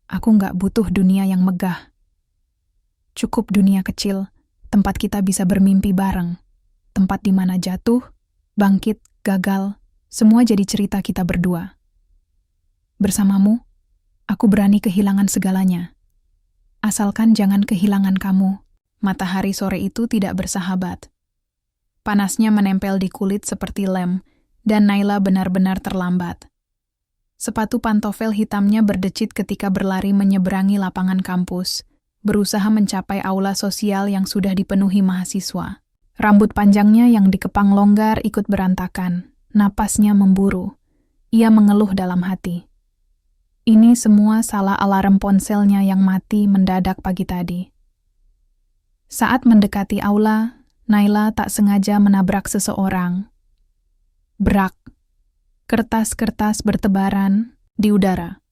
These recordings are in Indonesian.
Aku nggak butuh dunia yang megah. Cukup dunia kecil, tempat kita bisa bermimpi bareng. Tempat di mana jatuh, bangkit, gagal, semua jadi cerita kita berdua. Bersamamu, aku berani kehilangan segalanya. Asalkan jangan kehilangan kamu. Matahari sore itu tidak bersahabat. Panasnya menempel di kulit seperti lem, dan Naila benar-benar terlambat. Sepatu pantofel hitamnya berdecit ketika berlari menyeberangi lapangan kampus, berusaha mencapai aula sosial yang sudah dipenuhi mahasiswa. Rambut panjangnya yang dikepang longgar ikut berantakan, napasnya memburu. Ia mengeluh dalam hati. Ini semua salah alarm ponselnya yang mati mendadak pagi tadi. Saat mendekati aula, Naila tak sengaja menabrak seseorang. Brak. Kertas-kertas bertebaran di udara.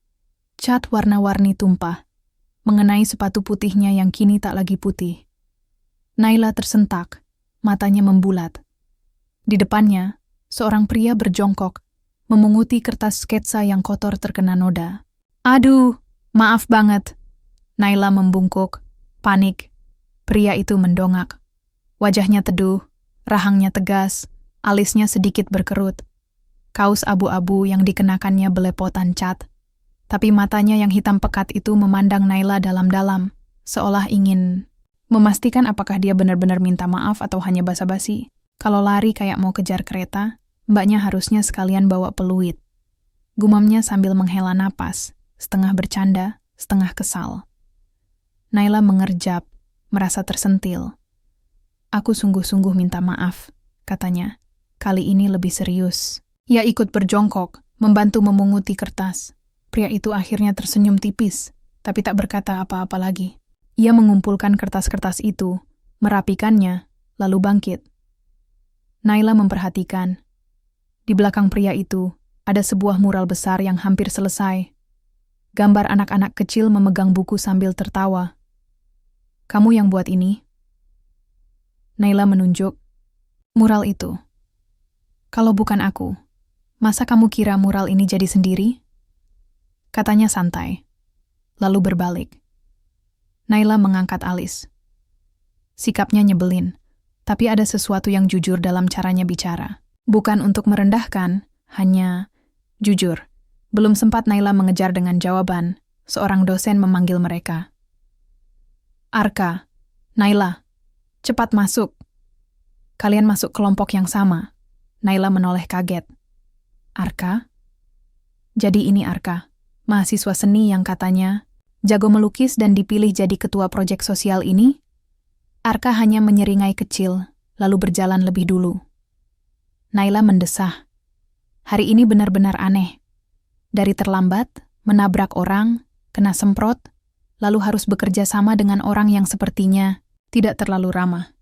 Cat warna-warni tumpah, mengenai sepatu putihnya yang kini tak lagi putih. Naila tersentak, matanya membulat. Di depannya, seorang pria berjongkok, memunguti kertas sketsa yang kotor terkena noda. Aduh, maaf banget. Naila membungkuk, panik. Pria itu mendongak. Wajahnya teduh, rahangnya tegas, alisnya sedikit berkerut. Kaos abu-abu yang dikenakannya belepotan cat. Tapi matanya yang hitam pekat itu memandang Naila dalam-dalam, seolah ingin memastikan apakah dia benar-benar minta maaf atau hanya basa-basi. Kalau lari kayak mau kejar kereta, mbaknya harusnya sekalian bawa peluit. Gumamnya sambil menghela napas, setengah bercanda, setengah kesal. Naila mengerjap, merasa tersentil. Aku sungguh-sungguh minta maaf, katanya. Kali ini lebih serius. Ia ikut berjongkok, membantu memunguti kertas. Pria itu akhirnya tersenyum tipis, tapi tak berkata apa-apa lagi. Ia mengumpulkan kertas-kertas itu, merapikannya, lalu bangkit. Naila memperhatikan. Di belakang pria itu, ada sebuah mural besar yang hampir selesai. Gambar anak-anak kecil memegang buku sambil tertawa. Kamu yang buat ini? Naila menunjuk. Mural itu. Kalau bukan aku, masa kamu kira mural ini jadi sendiri? Katanya santai, lalu berbalik. Naila mengangkat alis. Sikapnya nyebelin, tapi ada sesuatu yang jujur dalam caranya bicara. Bukan untuk merendahkan, hanya jujur. Belum sempat Naila mengejar dengan jawaban, seorang dosen memanggil mereka. Arka, Naila, cepat masuk. Kalian masuk kelompok yang sama. Naila menoleh kaget. Arka? Jadi ini Arka, mahasiswa seni yang katanya jago melukis dan dipilih jadi ketua proyek sosial ini? Arka hanya menyeringai kecil, lalu berjalan lebih dulu. Naila mendesah. Hari ini benar-benar aneh. Dari terlambat, menabrak orang, kena semprot, lalu harus bekerja sama dengan orang yang sepertinya tidak terlalu ramah.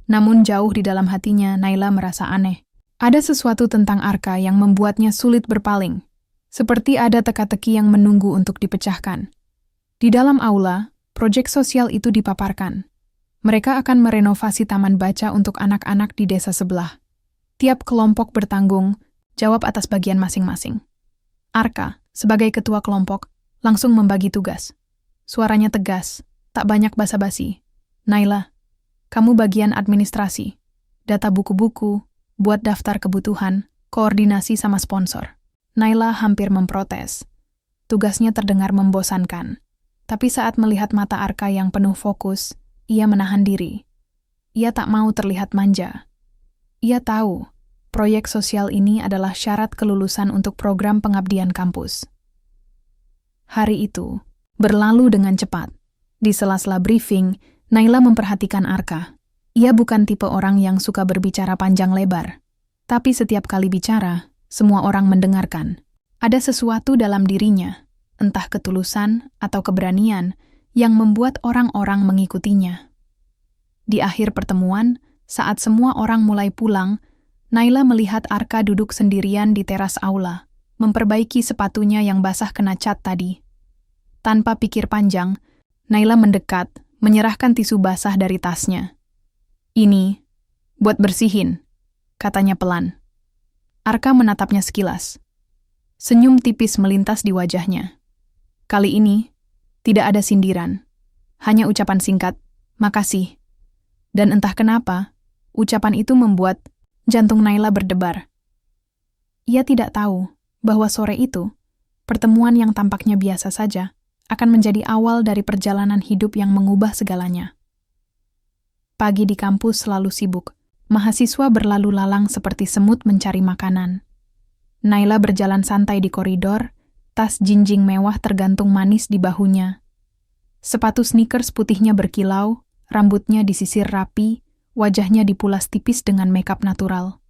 Namun jauh di dalam hatinya, Naila merasa aneh. Ada sesuatu tentang Arka yang membuatnya sulit berpaling, seperti ada teka-teki yang menunggu untuk dipecahkan. Di dalam aula, proyek sosial itu dipaparkan. Mereka akan merenovasi taman baca untuk anak-anak di desa sebelah. Tiap kelompok bertanggung jawab atas bagian masing-masing. Arka, sebagai ketua kelompok, langsung membagi tugas. Suaranya tegas, tak banyak basa-basi. Naila, kamu bagian administrasi, data buku-buku, buat daftar kebutuhan, koordinasi sama sponsor. Naila hampir memprotes. Tugasnya terdengar membosankan. Tapi saat melihat mata Arka yang penuh fokus, ia menahan diri. Ia tak mau terlihat manja. Ia tahu, proyek sosial ini adalah syarat kelulusan untuk program pengabdian kampus. Hari itu berlalu dengan cepat. Di sela-sela briefing, Naila memperhatikan Arka. Ia bukan tipe orang yang suka berbicara panjang lebar. Tapi setiap kali bicara, semua orang mendengarkan. Ada sesuatu dalam dirinya, entah ketulusan atau keberanian, yang membuat orang-orang mengikutinya. Di akhir pertemuan, saat semua orang mulai pulang, Naila melihat Arka duduk sendirian di teras aula, memperbaiki sepatunya yang basah kena cat tadi. Tanpa pikir panjang, Naila mendekat, menyerahkan tisu basah dari tasnya. Ini, buat bersihin, katanya pelan. Arka menatapnya sekilas. Senyum tipis melintas di wajahnya. Kali ini, Tidak ada sindiran, hanya ucapan singkat, "Makasih." Dan entah kenapa, ucapan itu membuat jantung Naila berdebar. Ia tidak tahu bahwa sore itu, pertemuan yang tampaknya biasa saja akan menjadi awal dari perjalanan hidup yang mengubah segalanya. Pagi di kampus selalu sibuk. Mahasiswa berlalu lalang seperti semut mencari makanan. Naila berjalan santai di koridor, tas jinjing mewah tergantung manis di bahunya. Sepatu sneakers putihnya berkilau, rambutnya disisir rapi, wajahnya dipulas tipis dengan makeup natural.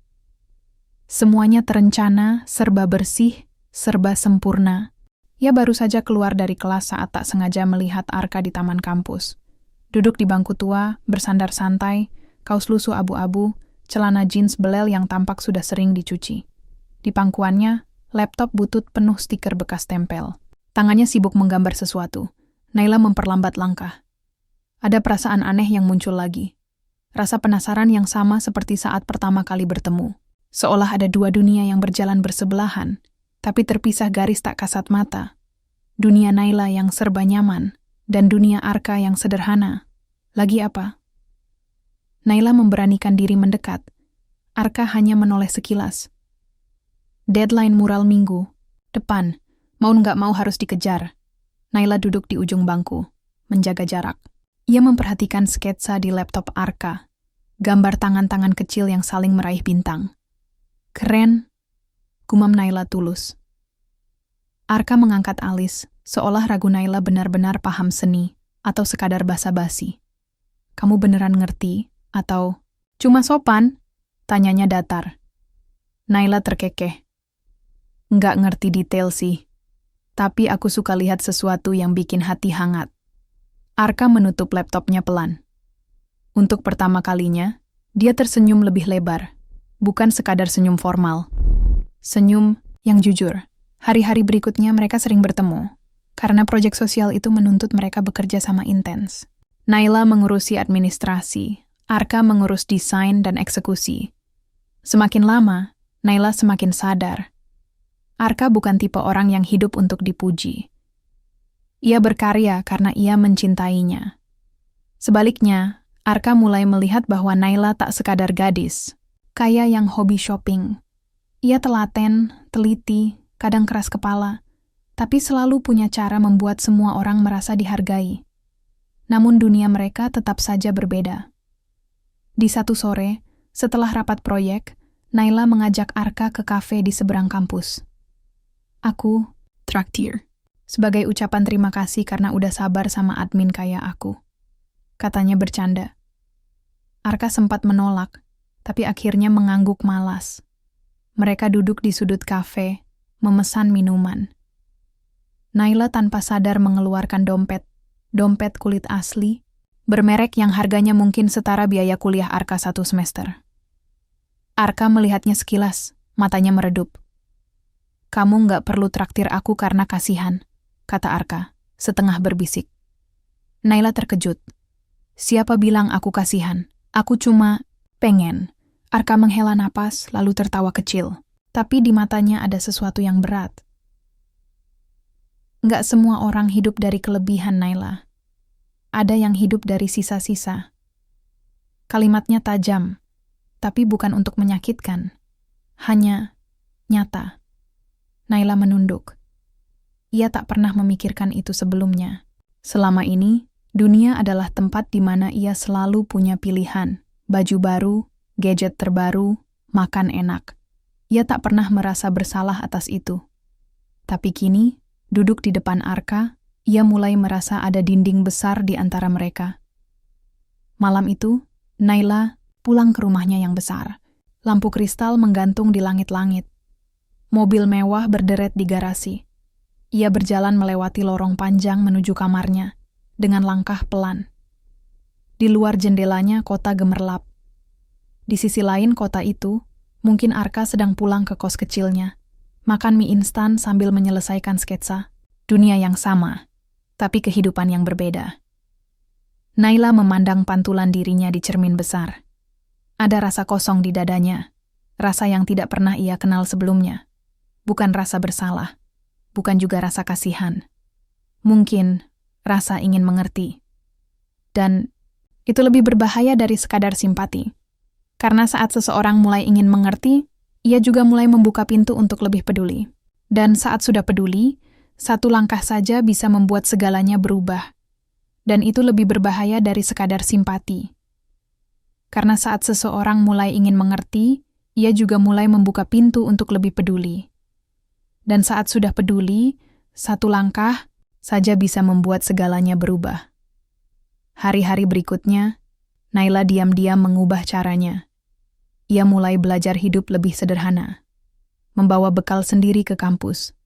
Semuanya terencana, serba bersih, serba sempurna. Ia baru saja keluar dari kelas saat tak sengaja melihat Arka di taman kampus. Duduk di bangku tua, bersandar santai, kaos lusuh abu-abu, celana jeans belel yang tampak sudah sering dicuci. Di pangkuannya, laptop butut penuh stiker bekas tempel. Tangannya sibuk menggambar sesuatu. Naila memperlambat langkah. Ada perasaan aneh yang muncul lagi. Rasa penasaran yang sama seperti saat pertama kali bertemu. Seolah ada dua dunia yang berjalan bersebelahan, tapi terpisah garis tak kasat mata. Dunia Naila yang serba nyaman, dan dunia Arka yang sederhana. Lagi apa? Naila memberanikan diri mendekat. Arka hanya menoleh sekilas. Deadline mural minggu. Depan. Mau nggak mau harus dikejar. Naila duduk di ujung bangku, menjaga jarak. Ia memperhatikan sketsa di laptop Arka. Gambar tangan-tangan kecil yang saling meraih bintang. Keren. Gumam Naila tulus. Arka mengangkat alis, seolah ragu Naila benar-benar paham seni, atau sekadar basa-basi. Kamu beneran ngerti? Atau, cuma sopan? Tanyanya datar. Naila terkekeh. Nggak ngerti detail sih. Tapi aku suka lihat sesuatu yang bikin hati hangat. Arka menutup laptopnya pelan. Untuk pertama kalinya, dia tersenyum lebih lebar. Bukan sekadar senyum formal. Senyum yang jujur. Hari-hari berikutnya mereka sering bertemu. Karena proyek sosial itu menuntut mereka bekerja sama intens. Naila mengurusi administrasi. Arka mengurus desain dan eksekusi. Semakin lama, Naila semakin sadar. Arka bukan tipe orang yang hidup untuk dipuji. Ia berkarya karena ia mencintainya. Sebaliknya, Arka mulai melihat bahwa Naila tak sekadar gadis, kaya yang hobi shopping. Ia telaten, teliti, kadang keras kepala, tapi selalu punya cara membuat semua orang merasa dihargai. Namun dunia mereka tetap saja berbeda. Di satu sore, setelah rapat proyek, Naila mengajak Arka ke kafe di seberang kampus. Aku traktir, sebagai ucapan terima kasih karena udah sabar sama admin kayak aku. Katanya bercanda. Arka sempat menolak, tapi akhirnya mengangguk malas. Mereka duduk di sudut kafe, memesan minuman. Naila tanpa sadar mengeluarkan dompet kulit asli, bermerek yang harganya mungkin setara biaya kuliah Arka 1 semester. Arka melihatnya sekilas, matanya meredup. Kamu nggak perlu traktir aku karena kasihan, kata Arka, setengah berbisik. Naila terkejut. Siapa bilang aku kasihan? Aku cuma pengen. Arka menghela napas, lalu tertawa kecil. Tapi di matanya ada sesuatu yang berat. Nggak semua orang hidup dari kelebihan, Naila. Ada yang hidup dari sisa-sisa. Kalimatnya tajam, tapi bukan untuk menyakitkan. Hanya nyata. Naila menunduk. Ia tak pernah memikirkan itu sebelumnya. Selama ini, dunia adalah tempat di mana ia selalu punya pilihan. Baju baru, gadget terbaru, makan enak. Ia tak pernah merasa bersalah atas itu. Tapi kini, duduk di depan Arka, ia mulai merasa ada dinding besar di antara mereka. Malam itu, Naila pulang ke rumahnya yang besar. Lampu kristal menggantung di langit-langit. Mobil mewah berderet di garasi. Ia berjalan melewati lorong panjang menuju kamarnya, dengan langkah pelan. Di luar jendelanya kota gemerlap. Di sisi lain kota itu, mungkin Arka sedang pulang ke kos kecilnya, makan mie instan sambil menyelesaikan sketsa. Dunia yang sama, tapi kehidupan yang berbeda. Naila memandang pantulan dirinya di cermin besar. Ada rasa kosong di dadanya, rasa yang tidak pernah ia kenal sebelumnya. Bukan rasa bersalah, bukan juga rasa kasihan. Mungkin rasa ingin mengerti. Dan itu lebih berbahaya dari sekadar simpati. Karena saat seseorang mulai ingin mengerti, ia juga mulai membuka pintu untuk lebih peduli. Dan saat sudah peduli, satu langkah saja bisa membuat segalanya berubah. Dan itu lebih berbahaya dari sekadar simpati. Karena saat seseorang mulai ingin mengerti, ia juga mulai membuka pintu untuk lebih peduli. Dan saat sudah peduli, satu langkah saja bisa membuat segalanya berubah. Hari-hari berikutnya, Naila diam-diam mengubah caranya. Ia mulai belajar hidup lebih sederhana, membawa bekal sendiri ke kampus,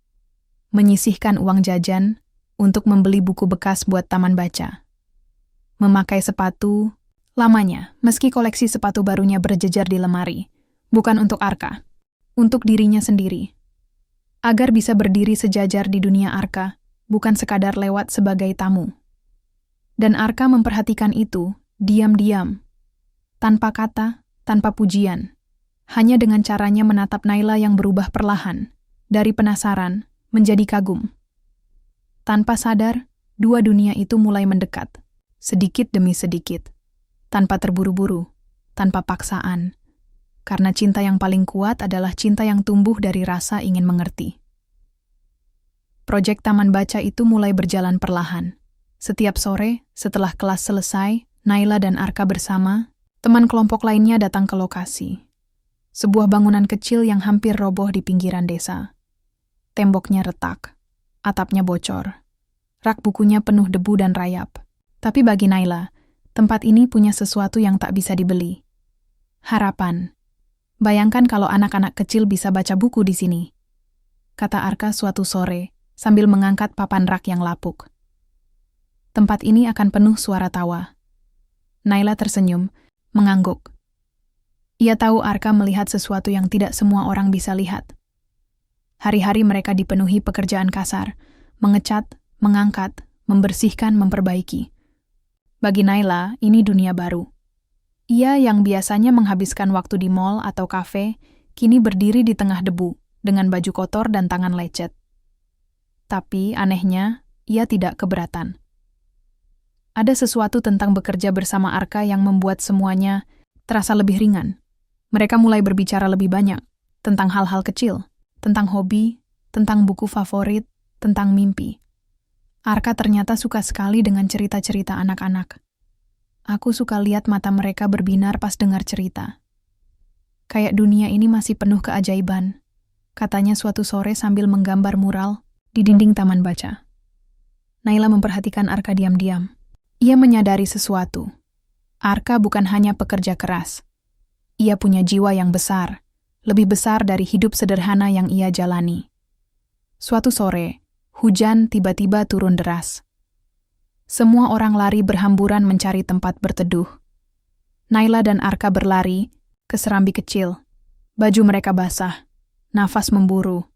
menyisihkan uang jajan untuk membeli buku bekas buat taman baca, memakai sepatu lamanya meski koleksi sepatu barunya berjejer di lemari, bukan untuk Arka, untuk dirinya sendiri. Agar bisa berdiri sejajar di dunia Arka, bukan sekadar lewat sebagai tamu. Dan Arka memperhatikan itu, diam-diam, tanpa kata, tanpa pujian. Hanya dengan caranya menatap Naila yang berubah perlahan, dari penasaran menjadi kagum. Tanpa sadar, dua dunia itu mulai mendekat, sedikit demi sedikit, tanpa terburu-buru, tanpa paksaan, karena cinta yang paling kuat adalah cinta yang tumbuh dari rasa ingin mengerti. Proyek Taman Baca itu mulai berjalan perlahan. Setiap sore, setelah kelas selesai, Naila dan Arka bersama, teman kelompok lainnya datang ke lokasi. Sebuah bangunan kecil yang hampir roboh di pinggiran desa. Temboknya retak, atapnya bocor, rak bukunya penuh debu dan rayap. Tapi bagi Naila, tempat ini punya sesuatu yang tak bisa dibeli. Harapan. Bayangkan kalau anak-anak kecil bisa baca buku di sini, kata Arka suatu sore sambil mengangkat papan rak yang lapuk. Tempat ini akan penuh suara tawa. Naila tersenyum, mengangguk. Ia tahu Arka melihat sesuatu yang tidak semua orang bisa lihat. Hari-hari mereka dipenuhi pekerjaan kasar, mengecat, mengangkat, membersihkan, memperbaiki. Bagi Naila, ini dunia baru. Ia yang biasanya menghabiskan waktu di mall atau kafe, kini berdiri di tengah debu, dengan baju kotor dan tangan lecet. Tapi, anehnya, ia tidak keberatan. Ada sesuatu tentang bekerja bersama Arka yang membuat semuanya terasa lebih ringan. Mereka mulai berbicara lebih banyak, tentang hal-hal kecil, tentang hobi, tentang buku favorit, tentang mimpi. Arka ternyata suka sekali dengan cerita-cerita anak-anak. Aku suka lihat mata mereka berbinar pas dengar cerita. Kayak dunia ini masih penuh keajaiban, katanya suatu sore sambil menggambar mural di dinding taman baca. Naila memperhatikan Arka diam-diam. Ia menyadari sesuatu. Arka bukan hanya pekerja keras. Ia punya jiwa yang besar, lebih besar dari hidup sederhana yang ia jalani. Suatu sore, hujan tiba-tiba turun deras. Semua orang lari berhamburan mencari tempat berteduh. Naila dan Arka berlari ke serambi kecil. Baju mereka basah, nafas memburu.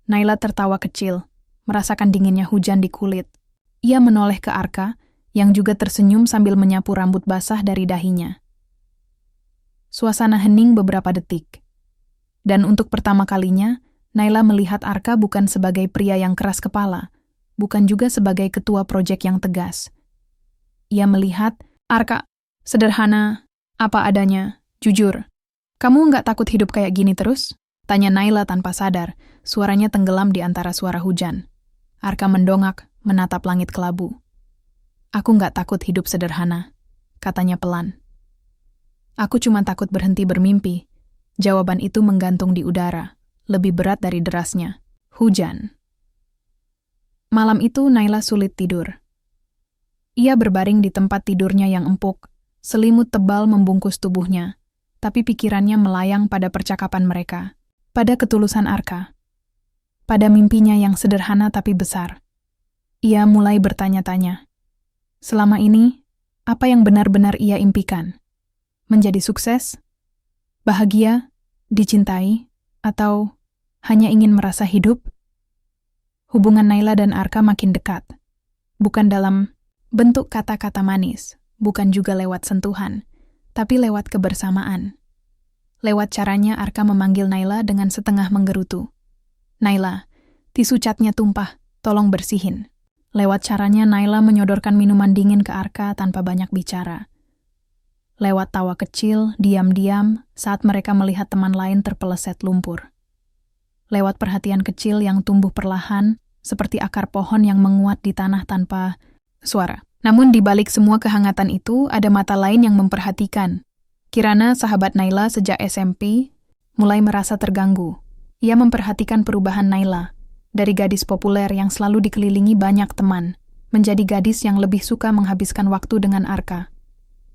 Naila tertawa kecil, merasakan dinginnya hujan di kulit. Ia menoleh ke Arka, yang juga tersenyum sambil menyapu rambut basah dari dahinya. Suasana hening beberapa detik. Dan untuk pertama kalinya, Naila melihat Arka bukan sebagai pria yang keras kepala, bukan juga sebagai ketua proyek yang tegas. Ia melihat Arka sederhana, apa adanya, jujur. Kamu nggak takut hidup kayak gini terus? Tanya Naila tanpa sadar, suaranya tenggelam di antara suara hujan. Arka mendongak, menatap langit kelabu. Aku nggak takut hidup sederhana, katanya pelan. Aku cuma takut berhenti bermimpi. Jawaban itu menggantung di udara, lebih berat dari derasnya. Hujan. Malam itu Naila sulit tidur. Ia berbaring di tempat tidurnya yang empuk, selimut tebal membungkus tubuhnya, tapi pikirannya melayang pada percakapan mereka, pada ketulusan Arka, pada mimpinya yang sederhana tapi besar. Ia mulai bertanya-tanya, selama ini, apa yang benar-benar ia impikan? Menjadi sukses? Bahagia? Dicintai? Atau hanya ingin merasa hidup? Hubungan Naila dan Arka makin dekat. Bukan dalam bentuk kata-kata manis, bukan juga lewat sentuhan, tapi lewat kebersamaan. Lewat caranya Arka memanggil Naila dengan setengah menggerutu. Naila, tisu catnya tumpah, tolong bersihin. Lewat caranya Naila menyodorkan minuman dingin ke Arka tanpa banyak bicara. Lewat tawa kecil, diam-diam saat mereka melihat teman lain terpeleset lumpur. Lewat perhatian kecil yang tumbuh perlahan, seperti akar pohon yang menguat di tanah tanpa suara. Namun di balik semua kehangatan itu, ada mata lain yang memperhatikan. Kirana, sahabat Naila sejak SMP, mulai merasa terganggu. Ia memperhatikan perubahan Naila, dari gadis populer yang selalu dikelilingi banyak teman, menjadi gadis yang lebih suka menghabiskan waktu dengan Arka.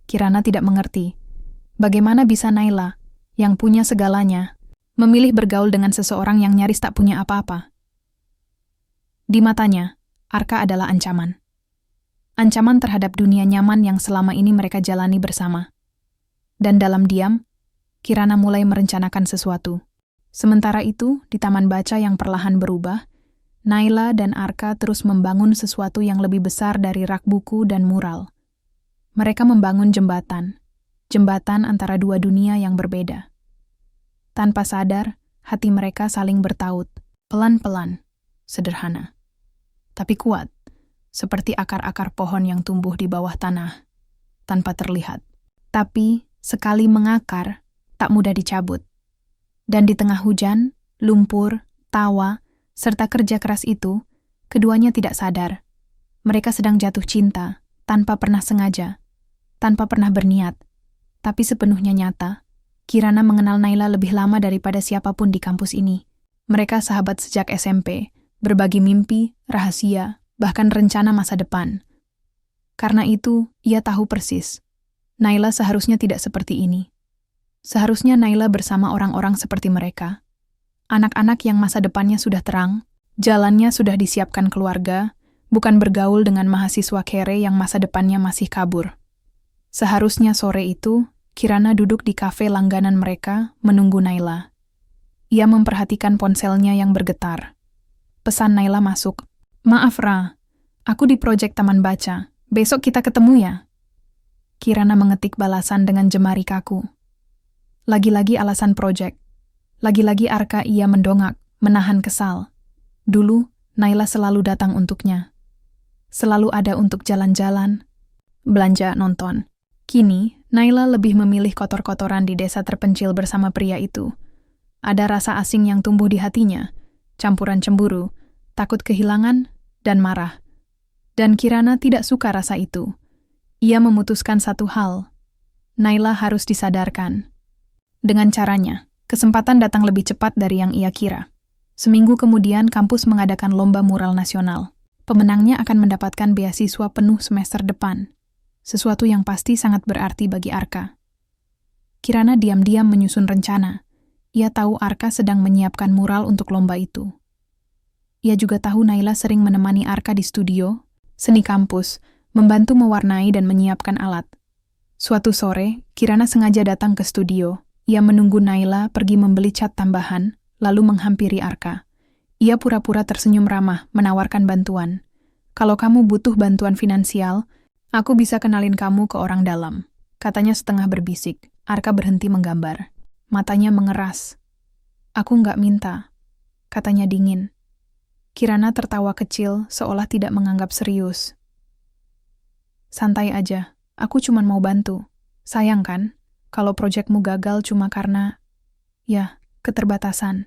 Kirana tidak mengerti, bagaimana bisa Naila, yang punya segalanya, memilih bergaul dengan seseorang yang nyaris tak punya apa-apa. Di matanya, Arka adalah ancaman. Ancaman terhadap dunia nyaman yang selama ini mereka jalani bersama. Dan dalam diam, Kirana mulai merencanakan sesuatu. Sementara itu, di taman baca yang perlahan berubah, Naila dan Arka terus membangun sesuatu yang lebih besar dari rak buku dan mural. Mereka membangun jembatan antara dua dunia yang berbeda. Tanpa sadar, hati mereka saling bertaut, pelan-pelan, sederhana. Tapi kuat, seperti akar-akar pohon yang tumbuh di bawah tanah, tanpa terlihat. Tapi, sekali mengakar, tak mudah dicabut. Dan di tengah hujan, lumpur, tawa, serta kerja keras itu, keduanya tidak sadar. Mereka sedang jatuh cinta, tanpa pernah sengaja, tanpa pernah berniat. Tapi sepenuhnya nyata, Kirana mengenal Naila lebih lama daripada siapapun di kampus ini. Mereka sahabat sejak SMP, berbagi mimpi, rahasia, bahkan rencana masa depan. Karena itu, ia tahu persis, Naila seharusnya tidak seperti ini. Seharusnya Naila bersama orang-orang seperti mereka. Anak-anak yang masa depannya sudah terang, jalannya sudah disiapkan keluarga, bukan bergaul dengan mahasiswa kere yang masa depannya masih kabur. Seharusnya sore itu, Kirana duduk di kafe langganan mereka, menunggu Naila. Ia memperhatikan ponselnya yang bergetar. Pesan Naila masuk. "Maaf Ra, aku di proyek Taman Baca. Besok kita ketemu ya?" Kirana mengetik balasan dengan jemari kaku. Lagi-lagi alasan proyek. Lagi-lagi Arka ia mendongak, menahan kesal. Dulu, Naila selalu datang untuknya. Selalu ada untuk jalan-jalan, belanja, nonton. Kini, Naila lebih memilih kotor-kotoran di desa terpencil bersama pria itu. Ada rasa asing yang tumbuh di hatinya, campuran cemburu, takut kehilangan, dan marah. Dan Kirana tidak suka rasa itu. Ia memutuskan satu hal. Naila harus disadarkan. Dengan caranya, kesempatan datang lebih cepat dari yang ia kira. Seminggu kemudian, kampus mengadakan lomba mural nasional. Pemenangnya akan mendapatkan beasiswa penuh semester depan. Sesuatu yang pasti sangat berarti bagi Arka. Kirana diam-diam menyusun rencana. Ia tahu Arka sedang menyiapkan mural untuk lomba itu. Ia juga tahu Naila sering menemani Arka di studio, seni kampus, membantu mewarnai dan menyiapkan alat. Suatu sore, Kirana sengaja datang ke studio. Ia menunggu Naila pergi membeli cat tambahan, lalu menghampiri Arka. Ia pura-pura tersenyum ramah, menawarkan bantuan. "Kalau kamu butuh bantuan finansial, aku bisa kenalin kamu ke orang dalam," katanya setengah berbisik. Arka berhenti menggambar. Matanya mengeras. "Aku nggak minta," katanya dingin. Kirana tertawa kecil, seolah tidak menganggap serius. "Santai aja, aku cuma mau bantu. Sayang kan? Kalau proyekmu gagal cuma karena, ya, keterbatasan."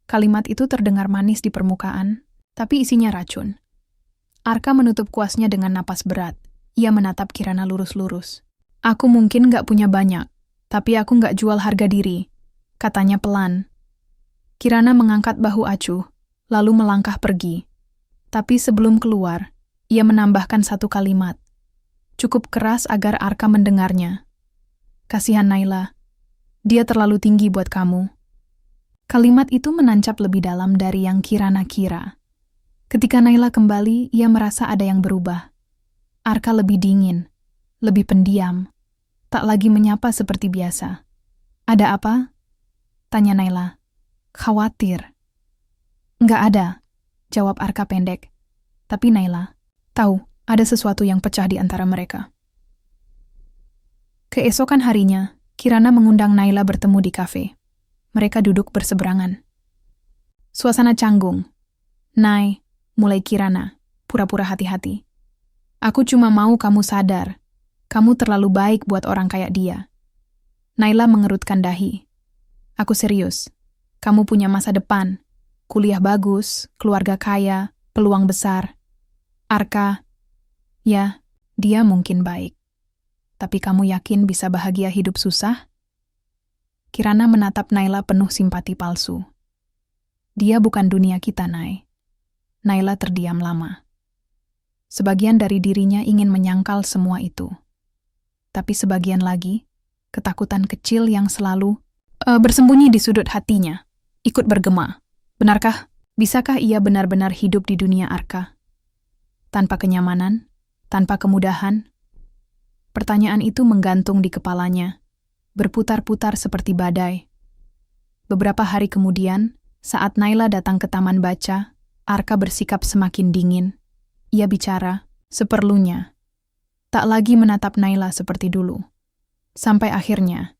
Kalimat itu terdengar manis di permukaan, tapi isinya racun. Arka menutup kuasnya dengan napas berat. Ia menatap Kirana lurus-lurus. "Aku mungkin nggak punya banyak, tapi aku nggak jual harga diri," katanya pelan. Kirana mengangkat bahu acuh, lalu melangkah pergi. Tapi sebelum keluar, ia menambahkan satu kalimat. Cukup keras agar Arka mendengarnya. "Kasihan Naila. Dia terlalu tinggi buat kamu." Kalimat itu menancap lebih dalam dari yang Kirana kira. Ketika Naila kembali, ia merasa ada yang berubah. Arka lebih dingin, lebih pendiam, tak lagi menyapa seperti biasa. "Ada apa?" tanya Naila. "Khawatir." "Nggak ada," jawab Arka pendek. Tapi Naila tahu ada sesuatu yang pecah di antara mereka. Keesokan harinya, Kirana mengundang Naila bertemu di kafe. Mereka duduk berseberangan. Suasana canggung. "Nai," mulai Kirana, pura-pura hati-hati. Aku cuma mau kamu sadar. Kamu terlalu baik buat orang kayak dia. Naila mengerutkan dahi. Aku serius. Kamu punya masa depan. Kuliah bagus, keluarga kaya, peluang besar. Arka, ya, dia mungkin baik. Tapi kamu yakin bisa bahagia hidup susah? Kirana menatap Naila penuh simpati palsu. Dia bukan dunia kita, Nay. Naila terdiam lama. Sebagian dari dirinya ingin menyangkal semua itu. Tapi sebagian lagi, ketakutan kecil yang selalu bersembunyi di sudut hatinya, ikut bergema. Benarkah? Bisakah ia benar-benar hidup di dunia Arka? Tanpa kenyamanan? Tanpa kemudahan? Pertanyaan itu menggantung di kepalanya, berputar-putar seperti badai. Beberapa hari kemudian, saat Naila datang ke taman baca, Arka bersikap semakin dingin. Ia bicara, seperlunya. Tak lagi menatap Naila seperti dulu. Sampai akhirnya,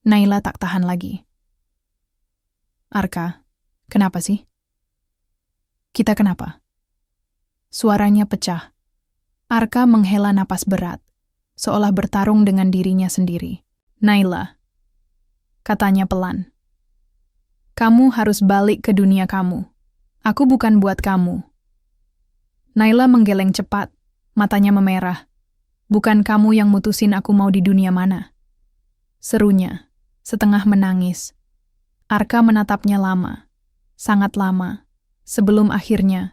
Naila tak tahan lagi. Arka, kenapa sih? Kita kenapa? Suaranya pecah. Arka menghela napas berat, seolah bertarung dengan dirinya sendiri. Naila, katanya pelan. Kamu harus balik ke dunia kamu. Aku bukan buat kamu. Naila menggeleng cepat, matanya memerah. Bukan kamu yang mutusin aku mau di dunia mana. Serunya, setengah menangis. Arka menatapnya lama, sangat lama, sebelum akhirnya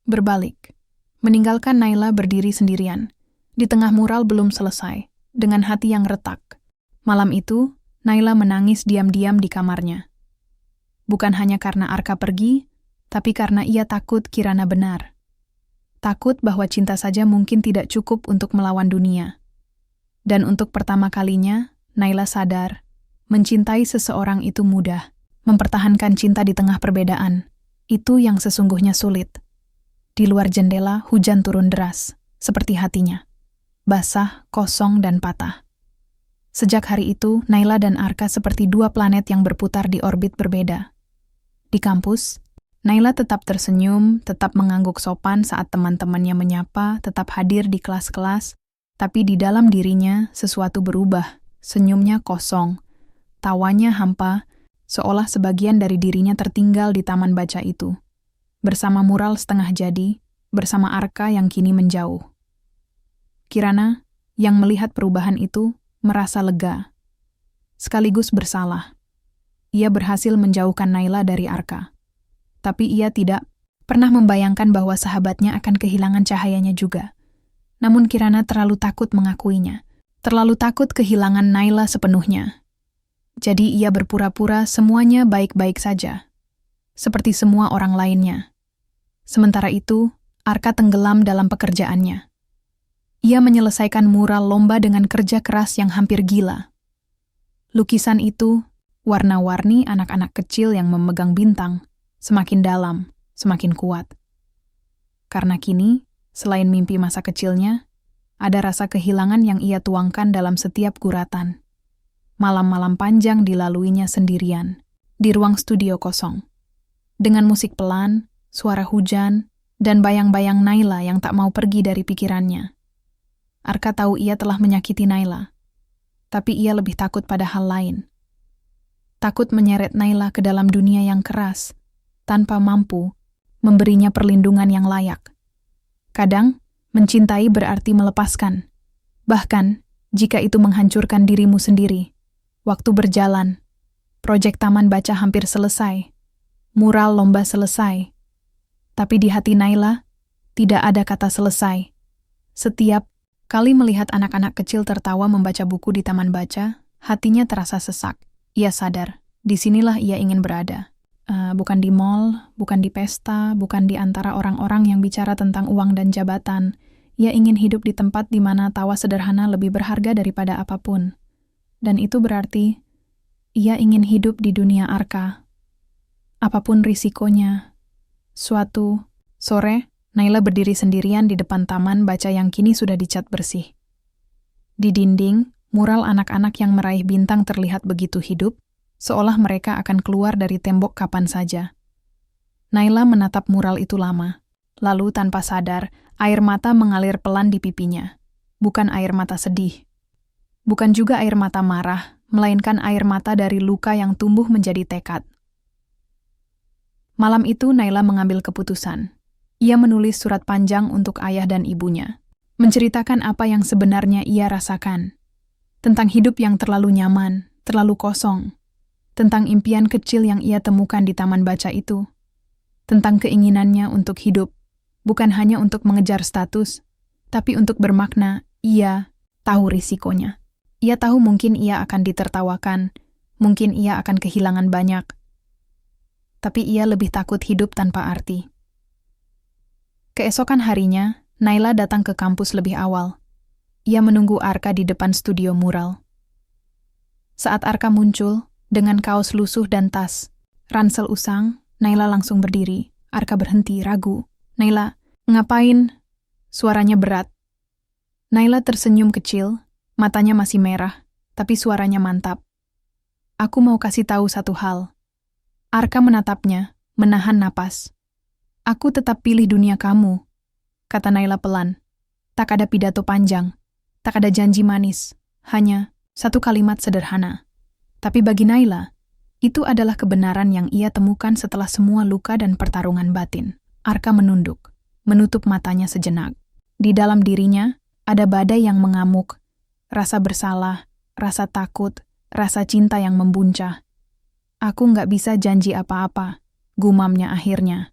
berbalik. Meninggalkan Naila berdiri sendirian. Di tengah mural belum selesai, dengan hati yang retak. Malam itu, Naila menangis diam-diam di kamarnya. Bukan hanya karena Arka pergi, tapi karena ia takut Kirana benar. Takut bahwa cinta saja mungkin tidak cukup untuk melawan dunia. Dan untuk pertama kalinya, Naila sadar, mencintai seseorang itu mudah. Mempertahankan cinta di tengah perbedaan, itu yang sesungguhnya sulit. Di luar jendela, hujan turun deras, seperti hatinya. Basah, kosong, dan patah. Sejak hari itu, Naila dan Arka seperti dua planet yang berputar di orbit berbeda. Di kampus, Naila tetap tersenyum, tetap mengangguk sopan saat teman-temannya menyapa, tetap hadir di kelas-kelas, tapi di dalam dirinya sesuatu berubah, senyumnya kosong, tawanya hampa, seolah sebagian dari dirinya tertinggal di taman baca itu. Bersama mural setengah jadi, bersama Arka yang kini menjauh. Kirana, yang melihat perubahan itu, merasa lega, sekaligus bersalah. Ia berhasil menjauhkan Naila dari Arka. Tapi ia tidak pernah membayangkan bahwa sahabatnya akan kehilangan cahayanya juga. Namun Kirana terlalu takut mengakuinya, terlalu takut kehilangan Naila sepenuhnya. Jadi ia berpura-pura semuanya baik-baik saja, seperti semua orang lainnya. Sementara itu, Arka tenggelam dalam pekerjaannya. Ia menyelesaikan mural lomba dengan kerja keras yang hampir gila. Lukisan itu, warna-warni anak-anak kecil yang memegang bintang, semakin dalam, semakin kuat. Karena kini, selain mimpi masa kecilnya, ada rasa kehilangan yang ia tuangkan dalam setiap guratan. Malam-malam panjang dilaluinya sendirian, di ruang studio kosong. Dengan musik pelan, suara hujan, dan bayang-bayang Naila yang tak mau pergi dari pikirannya. Arka tahu ia telah menyakiti Naila, tapi ia lebih takut pada hal lain. Takut menyeret Naila ke dalam dunia yang keras, tanpa mampu memberinya perlindungan yang layak. Kadang, mencintai berarti melepaskan. Bahkan, jika itu menghancurkan dirimu sendiri. Waktu berjalan, proyek taman baca hampir selesai, mural lomba selesai. Tapi di hati Naila, tidak ada kata selesai. Setiap kali melihat anak-anak kecil tertawa membaca buku di taman baca, hatinya terasa sesak. Ia sadar, disinilah ia ingin berada. Bukan di mall, bukan di pesta, bukan di antara orang-orang yang bicara tentang uang dan jabatan. Ia ingin hidup di tempat di mana tawa sederhana lebih berharga daripada apapun. Dan itu berarti, ia ingin hidup di dunia Arka. Apapun risikonya. Suatu sore, Naila berdiri sendirian di depan taman baca yang kini sudah dicat bersih. Di dinding, mural anak-anak yang meraih bintang terlihat begitu hidup, seolah mereka akan keluar dari tembok kapan saja. Naila menatap mural itu lama, lalu tanpa sadar, Air mata mengalir pelan di pipinya. Bukan air mata sedih. Bukan juga air mata marah, melainkan air mata dari luka yang tumbuh menjadi tekad. Malam itu Naila mengambil keputusan. Ia menulis surat panjang untuk ayah dan ibunya, menceritakan apa yang sebenarnya ia rasakan. Tentang hidup yang terlalu nyaman, terlalu kosong. Tentang impian kecil yang ia temukan di taman baca itu. Tentang keinginannya untuk hidup, bukan hanya untuk mengejar status, tapi untuk bermakna. Ia tahu risikonya. Ia tahu mungkin ia akan ditertawakan, mungkin ia akan kehilangan banyak. Tapi ia lebih takut hidup tanpa arti. Keesokan harinya, Naila datang ke kampus lebih awal. Ia menunggu Arka di depan studio mural. Saat Arka muncul, dengan kaos lusuh dan tas, ransel usang, Naila langsung berdiri. Arka berhenti, ragu. "Naila, ngapain?" Suaranya berat. Naila tersenyum kecil, matanya masih merah, tapi suaranya mantap. "Aku mau kasih tahu satu hal." Arka menatapnya, menahan napas. "Aku tetap pilih dunia kamu," kata Naila pelan. Tak ada pidato panjang, tak ada janji manis, hanya satu kalimat sederhana. Tapi bagi Naila, itu adalah kebenaran yang ia temukan setelah semua luka dan pertarungan batin. Arka menunduk, menutup matanya sejenak. Di dalam dirinya, ada badai yang mengamuk, rasa bersalah, rasa takut, rasa cinta yang membuncah. "Aku nggak bisa janji apa-apa," gumamnya akhirnya.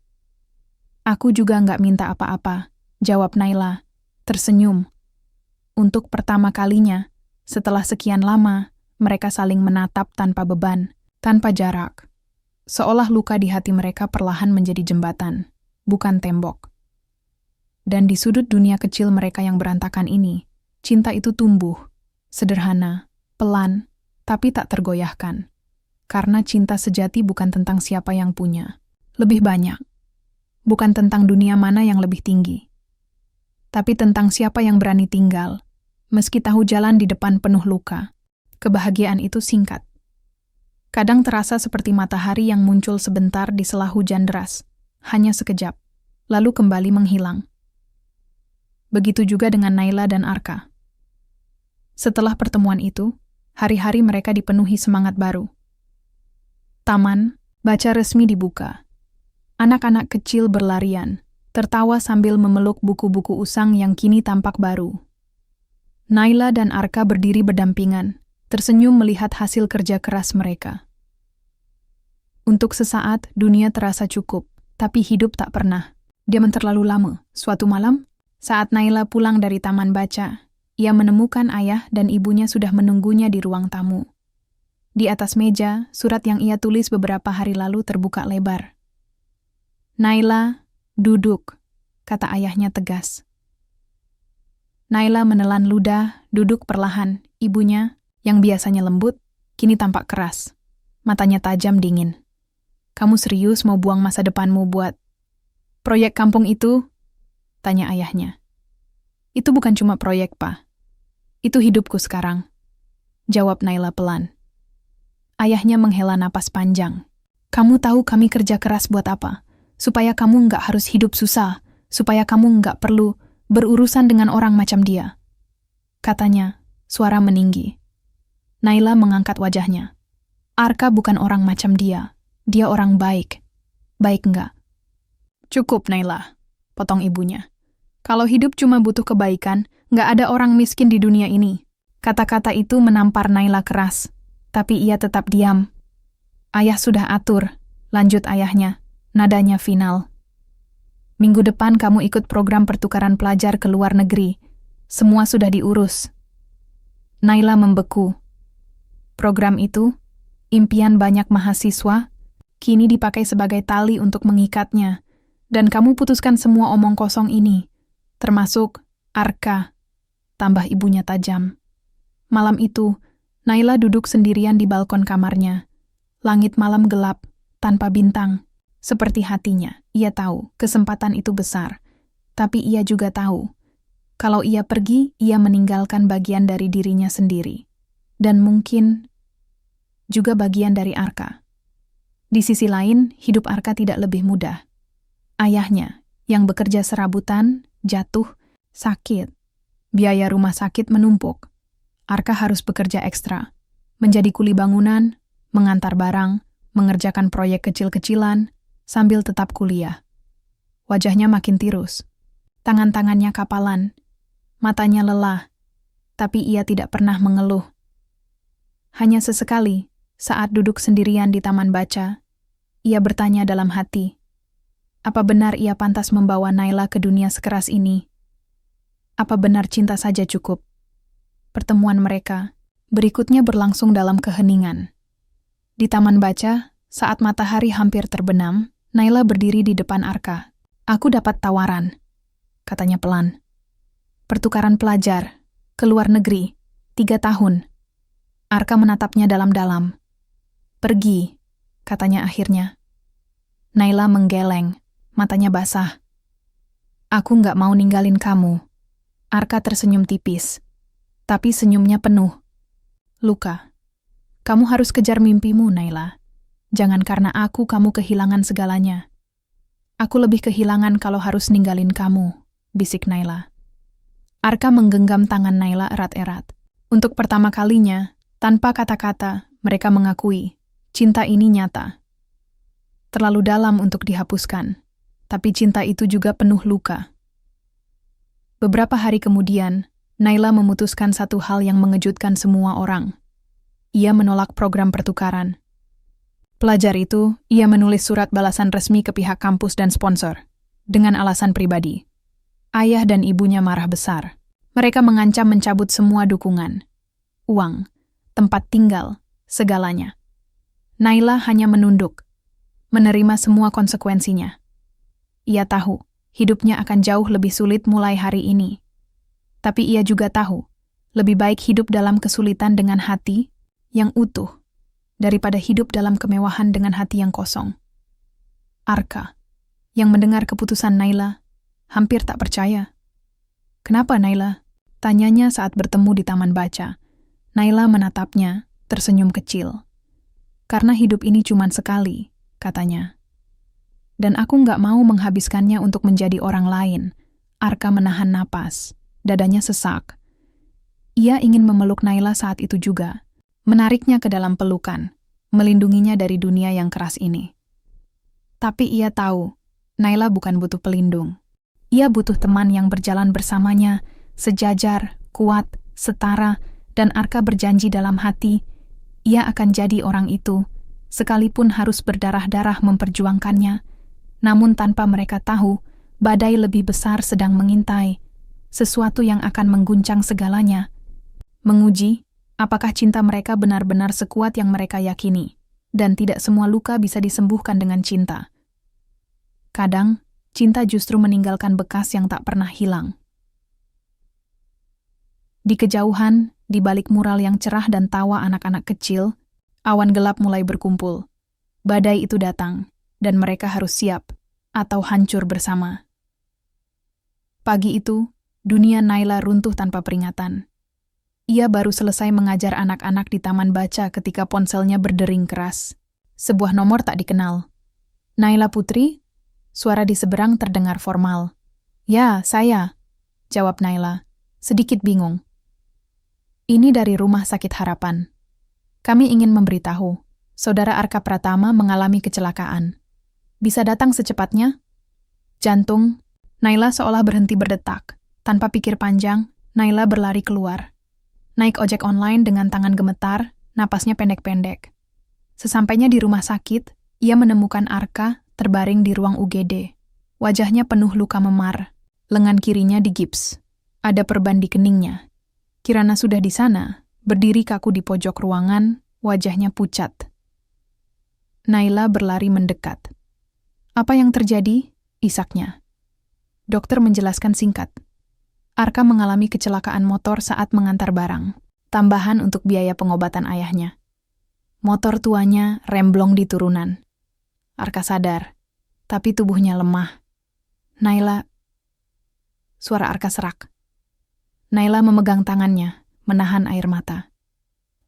"Aku juga nggak minta apa-apa," jawab Naila, tersenyum. Untuk pertama kalinya, setelah sekian lama, mereka saling menatap tanpa beban, tanpa jarak. Seolah luka di hati mereka perlahan menjadi jembatan, bukan tembok. Dan di sudut dunia kecil mereka yang berantakan ini, cinta itu tumbuh, sederhana, pelan, tapi tak tergoyahkan. Karena cinta sejati bukan tentang siapa yang punya, lebih banyak. Bukan tentang dunia mana yang lebih tinggi. Tapi tentang siapa yang berani tinggal, meski tahu jalan di depan penuh luka. Kebahagiaan itu singkat. Kadang terasa seperti matahari yang muncul sebentar di sela hujan deras, hanya sekejap, lalu kembali menghilang. Begitu juga dengan Naila dan Arka. Setelah pertemuan itu, hari-hari mereka dipenuhi semangat baru. Taman baca resmi dibuka. Anak-anak kecil berlarian, tertawa sambil memeluk buku-buku usang yang kini tampak baru. Naila dan Arka berdiri berdampingan, tersenyum melihat hasil kerja keras mereka. Untuk sesaat, dunia terasa cukup, tapi hidup tak pernah. Diam terlalu lama. Suatu malam, saat Naila pulang dari taman baca, ia menemukan ayah dan ibunya sudah menunggunya di ruang tamu. Di atas meja, surat yang ia tulis beberapa hari lalu terbuka lebar. "Naila, duduk," kata ayahnya tegas. Naila menelan ludah, duduk perlahan. Ibunya, yang biasanya lembut, kini tampak keras. Matanya tajam dingin. "Kamu serius mau buang masa depanmu buat proyek kampung itu?" tanya ayahnya. "Itu bukan cuma proyek, Pak. Itu hidupku sekarang," jawab Naila pelan. Ayahnya menghela napas panjang. "Kamu tahu kami kerja keras buat apa? Supaya kamu nggak harus hidup susah, supaya kamu nggak perlu berurusan dengan orang macam dia," katanya, suara meninggi. Naila mengangkat wajahnya. "Arka bukan orang macam dia. Dia orang baik. Baik nggak?" "Cukup, Naila," potong ibunya. "Kalau hidup cuma butuh kebaikan, nggak ada orang miskin di dunia ini." Kata-kata itu menampar Naila keras, tapi ia tetap diam. "Ayah sudah atur," lanjut ayahnya, nadanya final. "Minggu depan kamu ikut program pertukaran pelajar ke luar negeri. Semua sudah diurus." Naila membeku. Program itu, impian banyak mahasiswa, kini dipakai sebagai tali untuk mengikatnya. Dan kamu putuskan semua omong kosong ini, termasuk Arka, tambah ibunya tajam. Malam itu, Naila duduk sendirian di balkon kamarnya. Langit malam gelap, tanpa bintang. Seperti hatinya, ia tahu kesempatan itu besar. Tapi ia juga tahu, kalau ia pergi, ia meninggalkan bagian dari dirinya sendiri. Dan mungkin juga bagian dari Arka. Di sisi lain, hidup Arka tidak lebih mudah. Ayahnya, yang bekerja serabutan, jatuh, sakit. Biaya rumah sakit menumpuk. Arka harus bekerja ekstra, menjadi kuli bangunan, mengantar barang, mengerjakan proyek kecil-kecilan, sambil tetap kuliah. Wajahnya makin tirus. Tangan-tangannya kapalan, matanya lelah, tapi ia tidak pernah mengeluh. Hanya sesekali, saat duduk sendirian di taman baca, ia bertanya dalam hati, apa benar ia pantas membawa Naila ke dunia sekeras ini? Apa benar cinta saja cukup? Pertemuan mereka berikutnya berlangsung dalam keheningan. Di taman baca, saat matahari hampir terbenam, Naila berdiri di depan Arka. Aku dapat tawaran, katanya pelan. Pertukaran pelajar, ke luar negeri, 3 tahun. Arka menatapnya dalam-dalam. Pergi, katanya akhirnya. Naila menggeleng, matanya basah. Aku nggak mau ninggalin kamu. Arka tersenyum tipis, tapi senyumnya penuh luka. Kamu harus kejar mimpimu, Naila. Jangan karena aku kamu kehilangan segalanya. Aku lebih kehilangan kalau harus ninggalin kamu, bisik Naila. Arka menggenggam tangan Naila erat-erat. Untuk pertama kalinya, tanpa kata-kata, mereka mengakui, cinta ini nyata. Terlalu dalam untuk dihapuskan, tapi cinta itu juga penuh luka. Beberapa hari kemudian, Naila memutuskan satu hal yang mengejutkan semua orang. Ia menolak program pertukaran. Pelajar itu, ia menulis surat balasan resmi ke pihak kampus dan sponsor, dengan alasan pribadi. Ayah dan ibunya marah besar. Mereka mengancam mencabut semua dukungan. Uang, tempat tinggal, segalanya. Naila hanya menunduk, menerima semua konsekuensinya. Ia tahu, hidupnya akan jauh lebih sulit mulai hari ini. Tapi ia juga tahu, lebih baik hidup dalam kesulitan dengan hati yang utuh, daripada hidup dalam kemewahan dengan hati yang kosong. Arka, yang mendengar keputusan Naila, hampir tak percaya. Kenapa, Naila? Tanyanya saat bertemu di taman baca. Naila menatapnya, tersenyum kecil. Karena hidup ini cuma sekali, katanya. Dan aku nggak mau menghabiskannya untuk menjadi orang lain. Arka menahan napas, dadanya sesak. Ia ingin memeluk Naila saat itu juga, menariknya ke dalam pelukan, melindunginya dari dunia yang keras ini. Tapi ia tahu, Naila bukan butuh pelindung. Ia butuh teman yang berjalan bersamanya, sejajar, kuat, setara, dan Arka berjanji dalam hati, ia akan jadi orang itu, sekalipun harus berdarah-darah memperjuangkannya. Namun tanpa mereka tahu, badai lebih besar sedang mengintai, sesuatu yang akan mengguncang segalanya. Menguji, apakah cinta mereka benar-benar sekuat yang mereka yakini, dan tidak semua luka bisa disembuhkan dengan cinta. Kadang, cinta justru meninggalkan bekas yang tak pernah hilang. Di kejauhan, di balik mural yang cerah dan tawa anak-anak kecil, awan gelap mulai berkumpul. Badai itu datang, dan mereka harus siap, atau hancur bersama. Pagi itu, dunia Naila runtuh tanpa peringatan. Ia baru selesai mengajar anak-anak di taman baca ketika ponselnya berdering keras. Sebuah nomor tak dikenal. Naila Putri? Suara di seberang terdengar formal. Ya, saya, jawab Naila, sedikit bingung. Ini dari Rumah Sakit Harapan. Kami ingin memberitahu, Saudara Arka Pratama mengalami kecelakaan. Bisa datang secepatnya? Jantung, Naila seolah berhenti berdetak. Tanpa pikir panjang, Naila berlari keluar. Naik ojek online dengan tangan gemetar, napasnya pendek-pendek. Sesampainya di rumah sakit, ia menemukan Arka terbaring di ruang UGD. Wajahnya penuh luka memar, lengan kirinya digips. Ada perban di keningnya. Kirana sudah di sana, berdiri kaku di pojok ruangan, wajahnya pucat. Naila berlari mendekat. Apa yang terjadi? Isaknya. Dokter menjelaskan singkat. Arka mengalami kecelakaan motor saat mengantar barang, tambahan untuk biaya pengobatan ayahnya. Motor tuanya remblong di turunan. Arka sadar, tapi tubuhnya lemah. Naila... Suara Arka serak. Naila memegang tangannya, menahan air mata.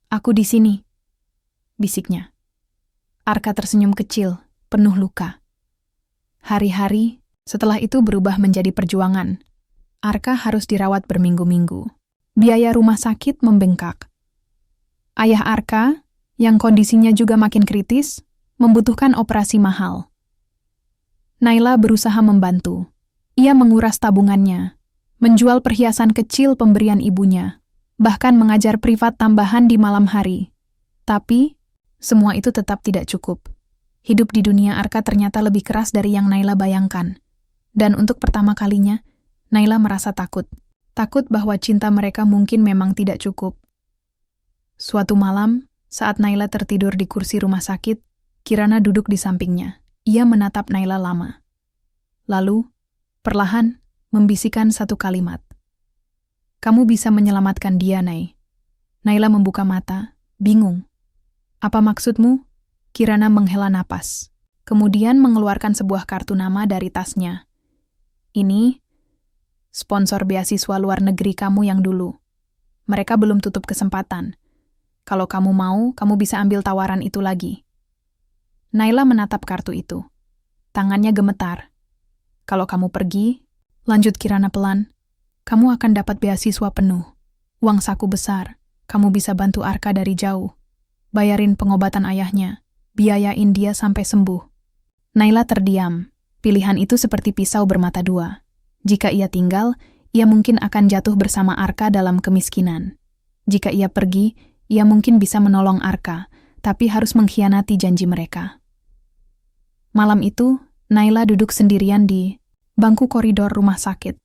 Aku di sini, bisiknya. Arka tersenyum kecil, penuh luka. Hari-hari setelah itu berubah menjadi perjuangan. Arka harus dirawat berminggu-minggu. Biaya rumah sakit membengkak. Ayah Arka, yang kondisinya juga makin kritis, membutuhkan operasi mahal. Naila berusaha membantu. Ia menguras tabungannya, menjual perhiasan kecil pemberian ibunya, bahkan mengajar privat tambahan di malam hari. Tapi, semua itu tetap tidak cukup. Hidup di dunia Arka ternyata lebih keras dari yang Naila bayangkan. Dan untuk pertama kalinya, Naila merasa takut. Takut bahwa cinta mereka mungkin memang tidak cukup. Suatu malam, saat Naila tertidur di kursi rumah sakit, Kirana duduk di sampingnya. Ia menatap Naila lama. Lalu, perlahan, membisikkan satu kalimat. "Kamu bisa menyelamatkan dia, Nay." Naila membuka mata, bingung. "Apa maksudmu?" Kirana menghela napas. Kemudian mengeluarkan sebuah kartu nama dari tasnya. "Ini sponsor beasiswa luar negeri kamu yang dulu. Mereka belum tutup kesempatan. Kalau kamu mau, kamu bisa ambil tawaran itu lagi." Naila menatap kartu itu. Tangannya gemetar. "Kalau kamu pergi," lanjut Kirana pelan, "kamu akan dapat beasiswa penuh. Uang saku besar. Kamu bisa bantu Arka dari jauh. Bayarin pengobatan ayahnya. Biayain dia sampai sembuh." Naila terdiam. Pilihan itu seperti pisau bermata dua. Jika ia tinggal, ia mungkin akan jatuh bersama Arka dalam kemiskinan. Jika ia pergi, ia mungkin bisa menolong Arka, tapi harus mengkhianati janji mereka. Malam itu, Naila duduk sendirian di bangku koridor rumah sakit.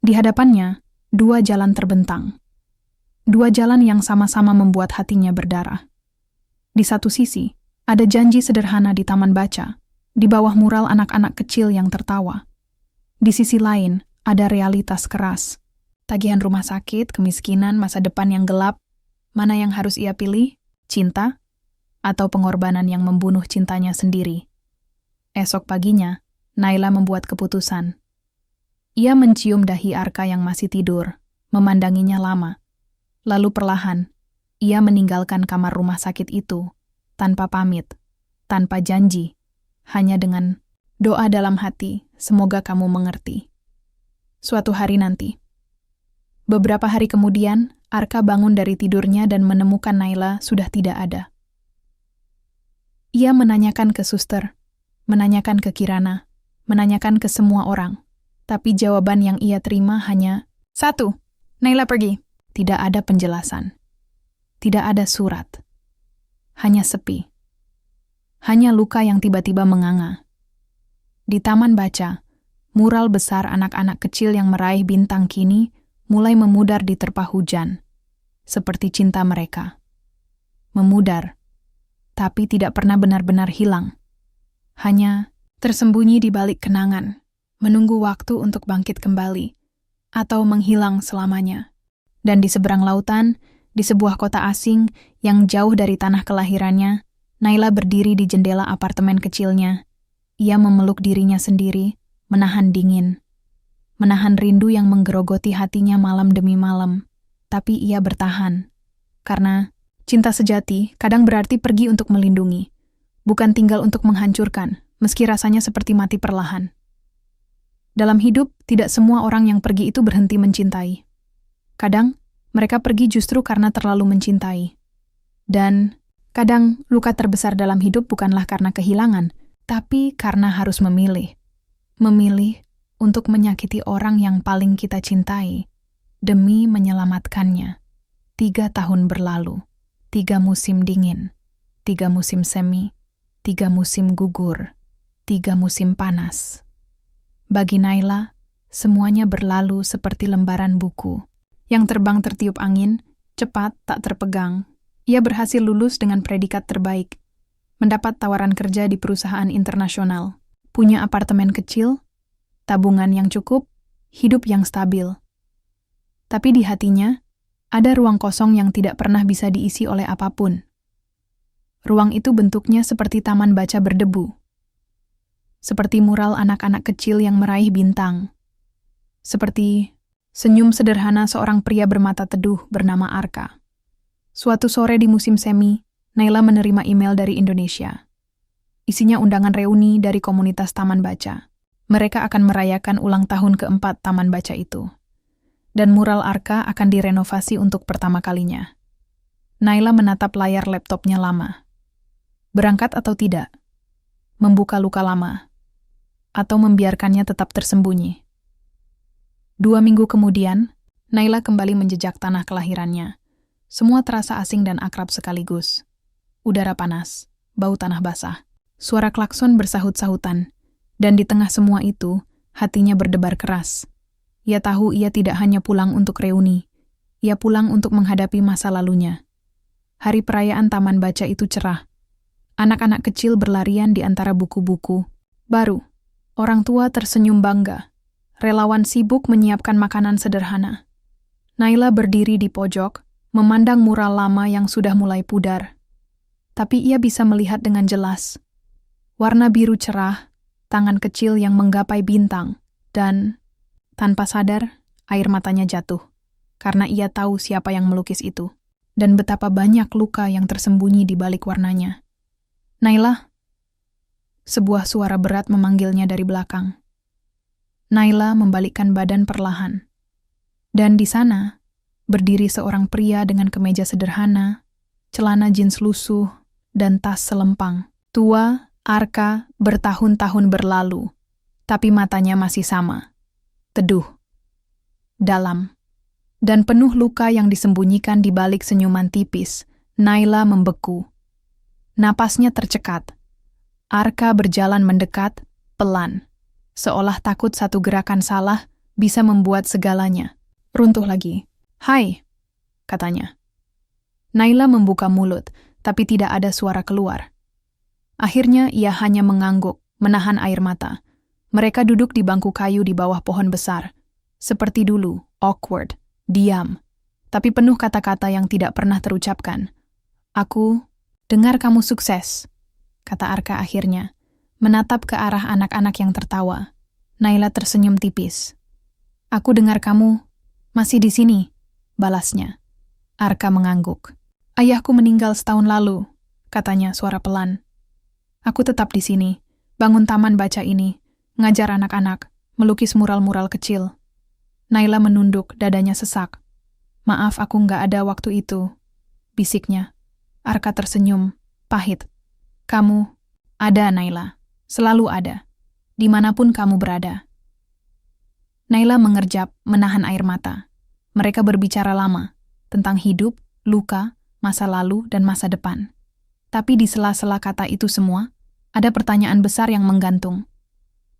Di hadapannya, dua jalan terbentang. Dua jalan yang sama-sama membuat hatinya berdarah. Di satu sisi, ada janji sederhana di taman baca, di bawah mural anak-anak kecil yang tertawa. Di sisi lain, ada realitas keras. Tagihan rumah sakit, kemiskinan, masa depan yang gelap. Mana yang harus ia pilih? Cinta? Atau pengorbanan yang membunuh cintanya sendiri? Esok paginya, Naila membuat keputusan. Ia mencium dahi Arka yang masih tidur, memandanginya lama. Lalu perlahan, ia meninggalkan kamar rumah sakit itu, tanpa pamit, tanpa janji, hanya dengan doa dalam hati, "Semoga kamu mengerti." Suatu hari nanti. Beberapa hari kemudian, Arka bangun dari tidurnya dan menemukan Naila sudah tidak ada. Ia menanyakan ke suster, menanyakan ke Kirana, menanyakan ke semua orang. Tapi jawaban yang ia terima hanya, "1. Naila pergi." Tidak ada penjelasan. Tidak ada surat. Hanya sepi. Hanya luka yang tiba-tiba menganga. Di taman baca, mural besar anak-anak kecil yang meraih bintang kini mulai memudar di terpa hujan. Seperti cinta mereka. Memudar, tapi tidak pernah benar-benar hilang. Hanya tersembunyi di balik kenangan, menunggu waktu untuk bangkit kembali, atau menghilang selamanya. Dan di seberang lautan, di sebuah kota asing yang jauh dari tanah kelahirannya, Naila berdiri di jendela apartemen kecilnya. Ia memeluk dirinya sendiri, menahan dingin. Menahan rindu yang menggerogoti hatinya malam demi malam. Tapi ia bertahan. Karena cinta sejati kadang berarti pergi untuk melindungi. Bukan tinggal untuk menghancurkan, meski rasanya seperti mati perlahan. Dalam hidup, tidak semua orang yang pergi itu berhenti mencintai. Kadang, mereka pergi justru karena terlalu mencintai. Dan, kadang, luka terbesar dalam hidup bukanlah karena kehilangan, tapi karena harus memilih. Memilih untuk menyakiti orang yang paling kita cintai, demi menyelamatkannya. 3 tahun berlalu, 3 musim dingin, 3 musim semi, 3 musim gugur, 3 musim panas. Bagi Naila, semuanya berlalu seperti lembaran buku, yang terbang tertiup angin, cepat tak terpegang. Ia berhasil lulus dengan predikat terbaik, mendapat tawaran kerja di perusahaan internasional, punya apartemen kecil, tabungan yang cukup, hidup yang stabil. Tapi di hatinya, ada ruang kosong yang tidak pernah bisa diisi oleh apapun. Ruang itu bentuknya seperti taman baca berdebu. Seperti mural anak-anak kecil yang meraih bintang. Seperti senyum sederhana seorang pria bermata teduh bernama Arka. Suatu sore di musim semi, Naila menerima email dari Indonesia. Isinya undangan reuni dari komunitas taman baca. Mereka akan merayakan ulang tahun keempat taman baca itu. Dan mural Arka akan direnovasi untuk pertama kalinya. Naila menatap layar laptopnya lama. Berangkat atau tidak? Membuka luka lama? Atau membiarkannya tetap tersembunyi? 2 minggu kemudian, Naila kembali menjejak tanah kelahirannya. Semua terasa asing dan akrab sekaligus. Udara panas, bau tanah basah, suara klakson bersahut-sahutan. Dan di tengah semua itu, hatinya berdebar keras. Ia tahu ia tidak hanya pulang untuk reuni. Ia pulang untuk menghadapi masa lalunya. Hari perayaan taman baca itu cerah. Anak-anak kecil berlarian di antara buku-buku. Baru, orang tua tersenyum bangga. Relawan sibuk menyiapkan makanan sederhana. Naila berdiri di pojok, memandang mural lama yang sudah mulai pudar. Tapi ia bisa melihat dengan jelas. Warna biru cerah, tangan kecil yang menggapai bintang, dan tanpa sadar, air matanya jatuh. Karena ia tahu siapa yang melukis itu, dan betapa banyak luka yang tersembunyi di balik warnanya. Naila, sebuah suara berat memanggilnya dari belakang. Naila membalikkan badan perlahan. Dan di sana, berdiri seorang pria dengan kemeja sederhana, celana jeans lusuh, dan tas selempang. Tua, Arka bertahun-tahun berlalu, tapi matanya masih sama. Teduh, dalam, dan penuh luka yang disembunyikan di balik senyuman tipis. Naila membeku. Napasnya tercekat. Arka berjalan mendekat, pelan. Seolah takut satu gerakan salah bisa membuat segalanya runtuh lagi. "Hai," katanya. Naila membuka mulut, tapi tidak ada suara keluar. Akhirnya ia hanya mengangguk, menahan air mata. Mereka duduk di bangku kayu di bawah pohon besar. Seperti dulu, awkward, diam, tapi penuh kata-kata yang tidak pernah terucapkan. "Aku dengar kamu sukses," kata Arka akhirnya, menatap ke arah anak-anak yang tertawa. Naila tersenyum tipis. "Aku dengar kamu masih di sini," balasnya. Arka mengangguk. "Ayahku meninggal setahun lalu," katanya suara pelan. "Aku tetap di sini, bangun taman baca ini, ngajar anak-anak, melukis mural-mural kecil." Naila menunduk, dadanya sesak. "Maaf aku nggak ada waktu itu," bisiknya. Arka tersenyum, pahit. "Kamu ada, Naila, selalu ada, dimanapun kamu berada." Naila mengerjap, menahan air mata. Mereka berbicara lama, tentang hidup, luka, masa lalu, dan masa depan. Tapi di sela-sela kata itu semua, ada pertanyaan besar yang menggantung.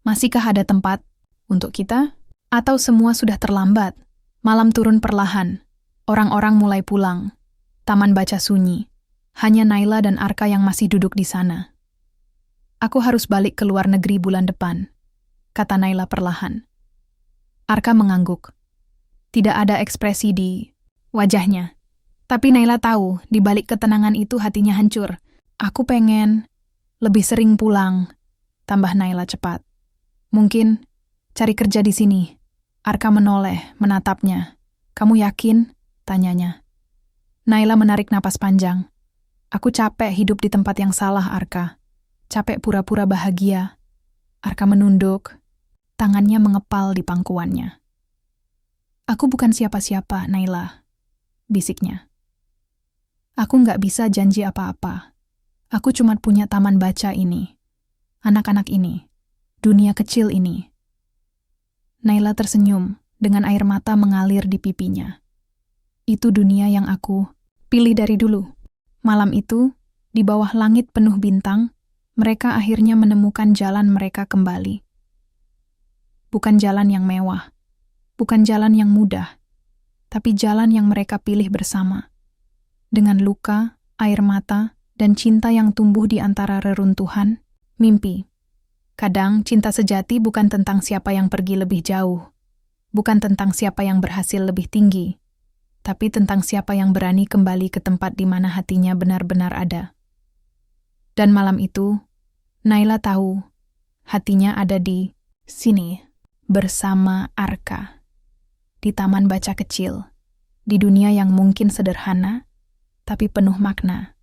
Masihkah ada tempat untuk kita? Atau semua sudah terlambat? Malam turun perlahan. Orang-orang mulai pulang. Taman baca sunyi. Hanya Naila dan Arka yang masih duduk di sana. "Aku harus balik ke luar negeri bulan depan," kata Naila perlahan. Arka mengangguk. Tidak ada ekspresi di wajahnya. Tapi Naila tahu, di balik ketenangan itu hatinya hancur. "Aku pengen lebih sering pulang," tambah Naila cepat. "Mungkin cari kerja di sini." Arka menoleh, menatapnya. "Kamu yakin?" tanyanya. Naila menarik napas panjang. "Aku capek hidup di tempat yang salah, Arka. Capek pura-pura bahagia." Arka menunduk, tangannya mengepal di pangkuannya. "Aku bukan siapa-siapa, Naila," bisiknya. "Aku nggak bisa janji apa-apa. Aku cuma punya taman baca ini, anak-anak ini, dunia kecil ini." Naila tersenyum, dengan air mata mengalir di pipinya. "Itu dunia yang aku pilih dari dulu." Malam itu, di bawah langit penuh bintang, mereka akhirnya menemukan jalan mereka kembali. Bukan jalan yang mewah, bukan jalan yang mudah, tapi jalan yang mereka pilih bersama. Dengan luka, air mata, dan cinta yang tumbuh di antara reruntuhan, mimpi. Kadang cinta sejati bukan tentang siapa yang pergi lebih jauh, bukan tentang siapa yang berhasil lebih tinggi, tapi tentang siapa yang berani kembali ke tempat di mana hatinya benar-benar ada. Dan malam itu, Naila tahu hatinya ada di sini, bersama Arka, di taman baca kecil, di dunia yang mungkin sederhana, tapi penuh makna.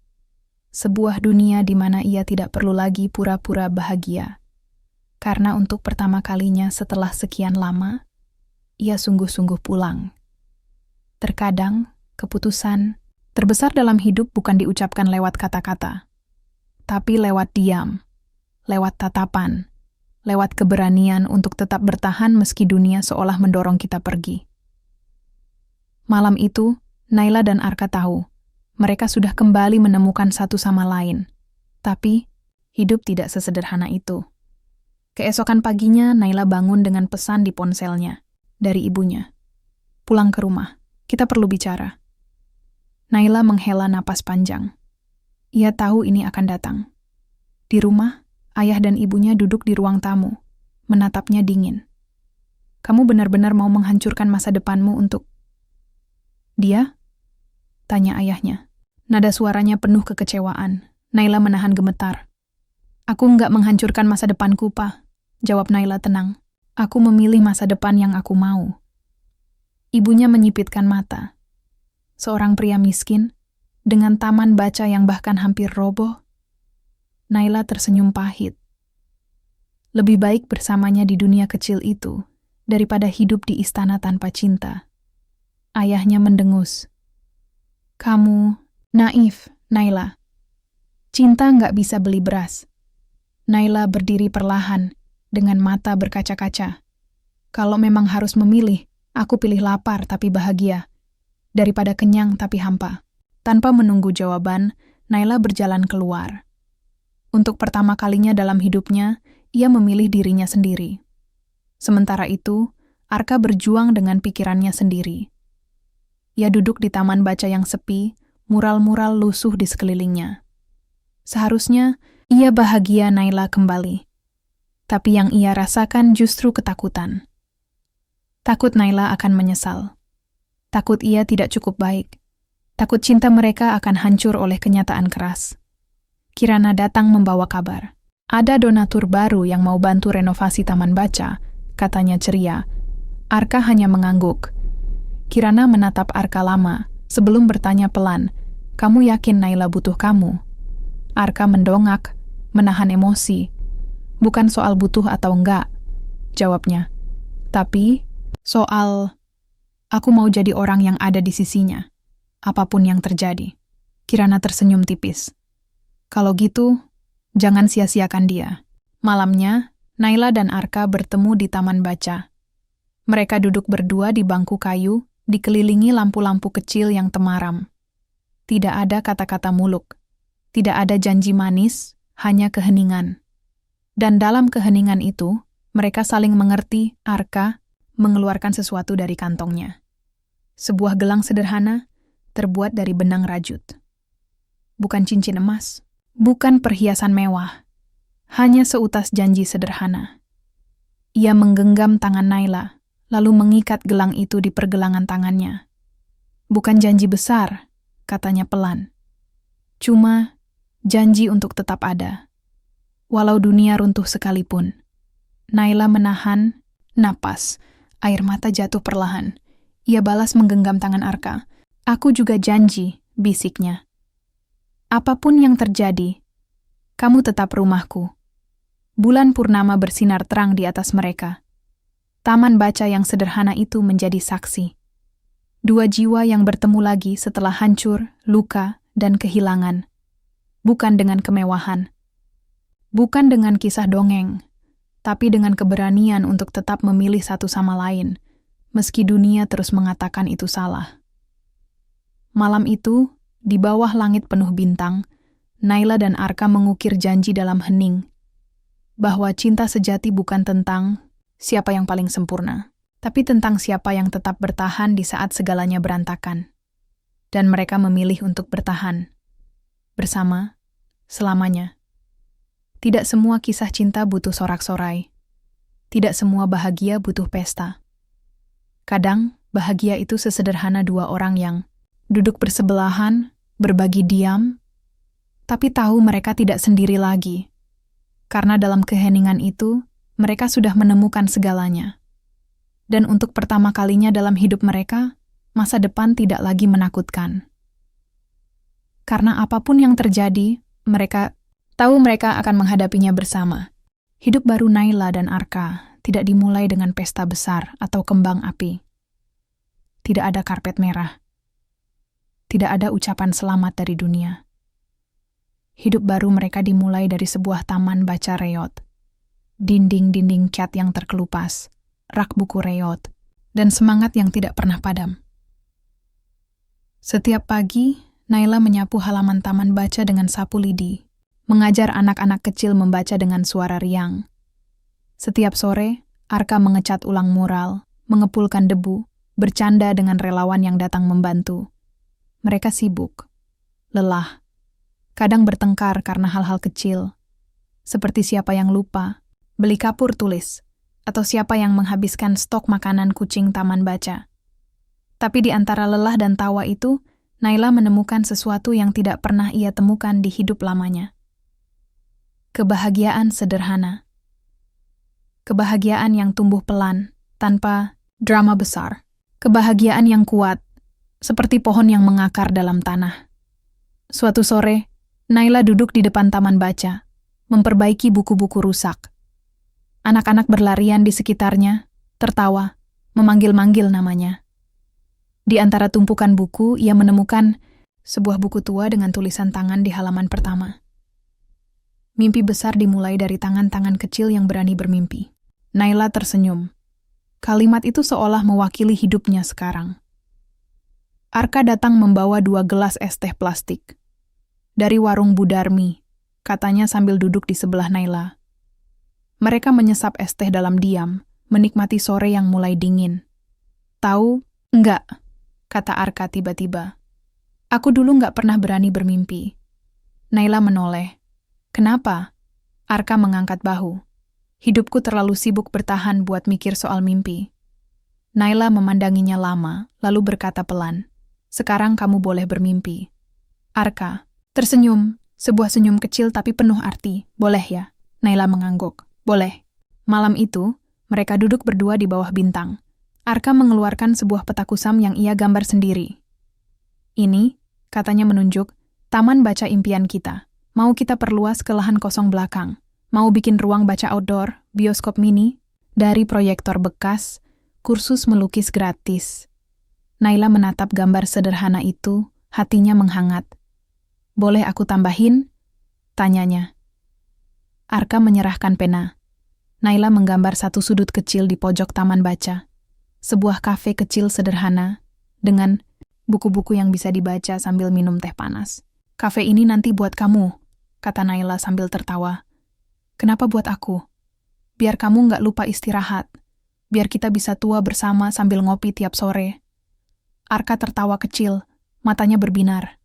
Sebuah dunia di mana ia tidak perlu lagi pura-pura bahagia. karena untuk pertama kalinya setelah sekian lama, ia sungguh-sungguh pulang. Terkadang, keputusan terbesar dalam hidup bukan diucapkan lewat kata-kata, tapi lewat diam, lewat tatapan, lewat keberanian untuk tetap bertahan meski dunia seolah mendorong kita pergi. Malam itu, Naila dan Arka tahu, mereka sudah kembali menemukan satu sama lain. Tapi, hidup tidak sesederhana itu. Keesokan paginya, Naila bangun dengan pesan di ponselnya, dari ibunya. Pulang ke rumah, kita perlu bicara. Naila menghela napas panjang. Ia tahu ini akan datang. Di rumah, ayah dan ibunya duduk di ruang tamu, menatapnya dingin. Kamu benar-benar mau menghancurkan masa depanmu untuk... Dia? Tanya ayahnya. Nada suaranya penuh kekecewaan. Naila menahan gemetar. Aku enggak menghancurkan masa depanku, Pa. Jawab Naila tenang. Aku memilih masa depan yang aku mau. Ibunya menyipitkan mata. Seorang pria miskin, dengan taman baca yang bahkan hampir roboh. Naila tersenyum pahit. Lebih baik bersamanya di dunia kecil itu, daripada hidup di istana tanpa cinta. Ayahnya mendengus. Kamu naif, Naila. Cinta nggak bisa beli beras. Naila berdiri perlahan, dengan mata berkaca-kaca. Kalau memang harus memilih, aku pilih lapar tapi bahagia, daripada kenyang tapi hampa. Tanpa menunggu jawaban, Naila berjalan keluar. Untuk pertama kalinya dalam hidupnya, ia memilih dirinya sendiri. Sementara itu, Arka berjuang dengan pikirannya sendiri. Ia duduk di taman baca yang sepi, mural-mural lusuh di sekelilingnya. Seharusnya, ia bahagia Naila kembali. Tapi yang ia rasakan justru ketakutan. Takut Naila akan menyesal. Takut ia tidak cukup baik. Takut cinta mereka akan hancur oleh kenyataan keras. Kirana datang membawa kabar. Ada donatur baru yang mau bantu renovasi taman baca, katanya ceria. Arka hanya mengangguk. Kirana menatap Arka lama, sebelum bertanya pelan, kamu yakin Naila butuh kamu? Arka mendongak, menahan emosi. Bukan soal butuh atau enggak, jawabnya. Tapi, soal, aku mau jadi orang yang ada di sisinya, apapun yang terjadi. Kirana tersenyum tipis. Kalau gitu, jangan sia-siakan dia. Malamnya, Naila dan Arka bertemu di taman baca. Mereka duduk berdua di bangku kayu, dikelilingi lampu-lampu kecil yang temaram. Tidak ada kata-kata muluk. Tidak ada janji manis, hanya keheningan. Dan dalam keheningan itu, mereka saling mengerti. Arka mengeluarkan sesuatu dari kantongnya. Sebuah gelang sederhana, terbuat dari benang rajut. Bukan cincin emas, bukan perhiasan mewah, hanya seutas janji sederhana. Ia menggenggam tangan Naila, lalu mengikat gelang itu di pergelangan tangannya. Bukan janji besar, katanya pelan. Cuma janji untuk tetap ada. Walau dunia runtuh sekalipun. Naila menahan napas, air mata jatuh perlahan. Ia balas menggenggam tangan Arka. Aku juga janji, bisiknya. Apapun yang terjadi, kamu tetap rumahku. Bulan purnama bersinar terang di atas mereka. Taman baca yang sederhana itu menjadi saksi. Dua jiwa yang bertemu lagi setelah hancur, luka, dan kehilangan. Bukan dengan kemewahan. Bukan dengan kisah dongeng, tapi dengan keberanian untuk tetap memilih satu sama lain, meski dunia terus mengatakan itu salah. Malam itu, di bawah langit penuh bintang, Naila dan Arka mengukir janji dalam hening, bahwa cinta sejati bukan tentang siapa yang paling sempurna, tapi tentang siapa yang tetap bertahan di saat segalanya berantakan. Dan mereka memilih untuk bertahan. Bersama, selamanya. Tidak semua kisah cinta butuh sorak-sorai. Tidak semua bahagia butuh pesta. Kadang, bahagia itu sesederhana dua orang yang duduk bersebelahan, berbagi diam, tapi tahu mereka tidak sendiri lagi. Karena dalam keheningan itu, mereka sudah menemukan segalanya. Dan untuk pertama kalinya dalam hidup mereka, masa depan tidak lagi menakutkan. Karena apapun yang terjadi, mereka tahu mereka akan menghadapinya bersama. Hidup baru Naila dan Arka tidak dimulai dengan pesta besar atau kembang api. Tidak ada karpet merah. Tidak ada ucapan selamat dari dunia. Hidup baru mereka dimulai dari sebuah taman baca reot. Dinding-dinding cat yang terkelupas, rak buku reot, dan semangat yang tidak pernah padam. Setiap pagi, Naila menyapu halaman taman baca dengan sapu lidi, mengajar anak-anak kecil membaca dengan suara riang. Setiap sore, Arka mengecat ulang mural, mengepulkan debu, bercanda dengan relawan yang datang membantu. Mereka sibuk, lelah, kadang bertengkar karena hal-hal kecil, seperti siapa yang lupa beli kapur tulis, atau siapa yang menghabiskan stok makanan kucing taman baca. Tapi di antara lelah dan tawa itu, Naila menemukan sesuatu yang tidak pernah ia temukan di hidup lamanya. Kebahagiaan sederhana. Kebahagiaan yang tumbuh pelan, tanpa drama besar. Kebahagiaan yang kuat, seperti pohon yang mengakar dalam tanah. Suatu sore, Naila duduk di depan taman baca, memperbaiki buku-buku rusak. Anak-anak berlarian di sekitarnya, tertawa, memanggil-manggil namanya. Di antara tumpukan buku, ia menemukan sebuah buku tua dengan tulisan tangan di halaman pertama. Mimpi besar dimulai dari tangan-tangan kecil yang berani bermimpi. Naila tersenyum. Kalimat itu seolah mewakili hidupnya sekarang. Arka datang membawa 2 gelas es teh plastik. Dari warung Budarmi, katanya sambil duduk di sebelah Naila. Mereka menyesap es teh dalam diam, menikmati sore yang mulai dingin. Tahu? Enggak, kata Arka tiba-tiba. Aku dulu enggak pernah berani bermimpi. Naila menoleh. Kenapa? Arka mengangkat bahu. Hidupku terlalu sibuk bertahan buat mikir soal mimpi. Naila memandanginya lama, lalu berkata pelan. Sekarang kamu boleh bermimpi. Arka tersenyum, sebuah senyum kecil tapi penuh arti. Boleh ya? Naila mengangguk. Boleh. Malam itu, mereka duduk berdua di bawah bintang. Arka mengeluarkan sebuah peta kusam yang ia gambar sendiri. Ini, katanya menunjuk, taman baca impian kita. Mau kita perluas ke lahan kosong belakang. Mau bikin ruang baca outdoor, bioskop mini, dari proyektor bekas, kursus melukis gratis. Naila menatap gambar sederhana itu, hatinya menghangat. Boleh aku tambahin? Tanyanya. Arka menyerahkan pena. Naila menggambar satu sudut kecil di pojok taman baca. Sebuah kafe kecil sederhana, dengan buku-buku yang bisa dibaca sambil minum teh panas. Kafe ini nanti buat kamu, kata Naila sambil tertawa. Kenapa buat aku? Biar kamu nggak lupa istirahat. Biar kita bisa tua bersama sambil ngopi tiap sore. Arka tertawa kecil, matanya berbinar.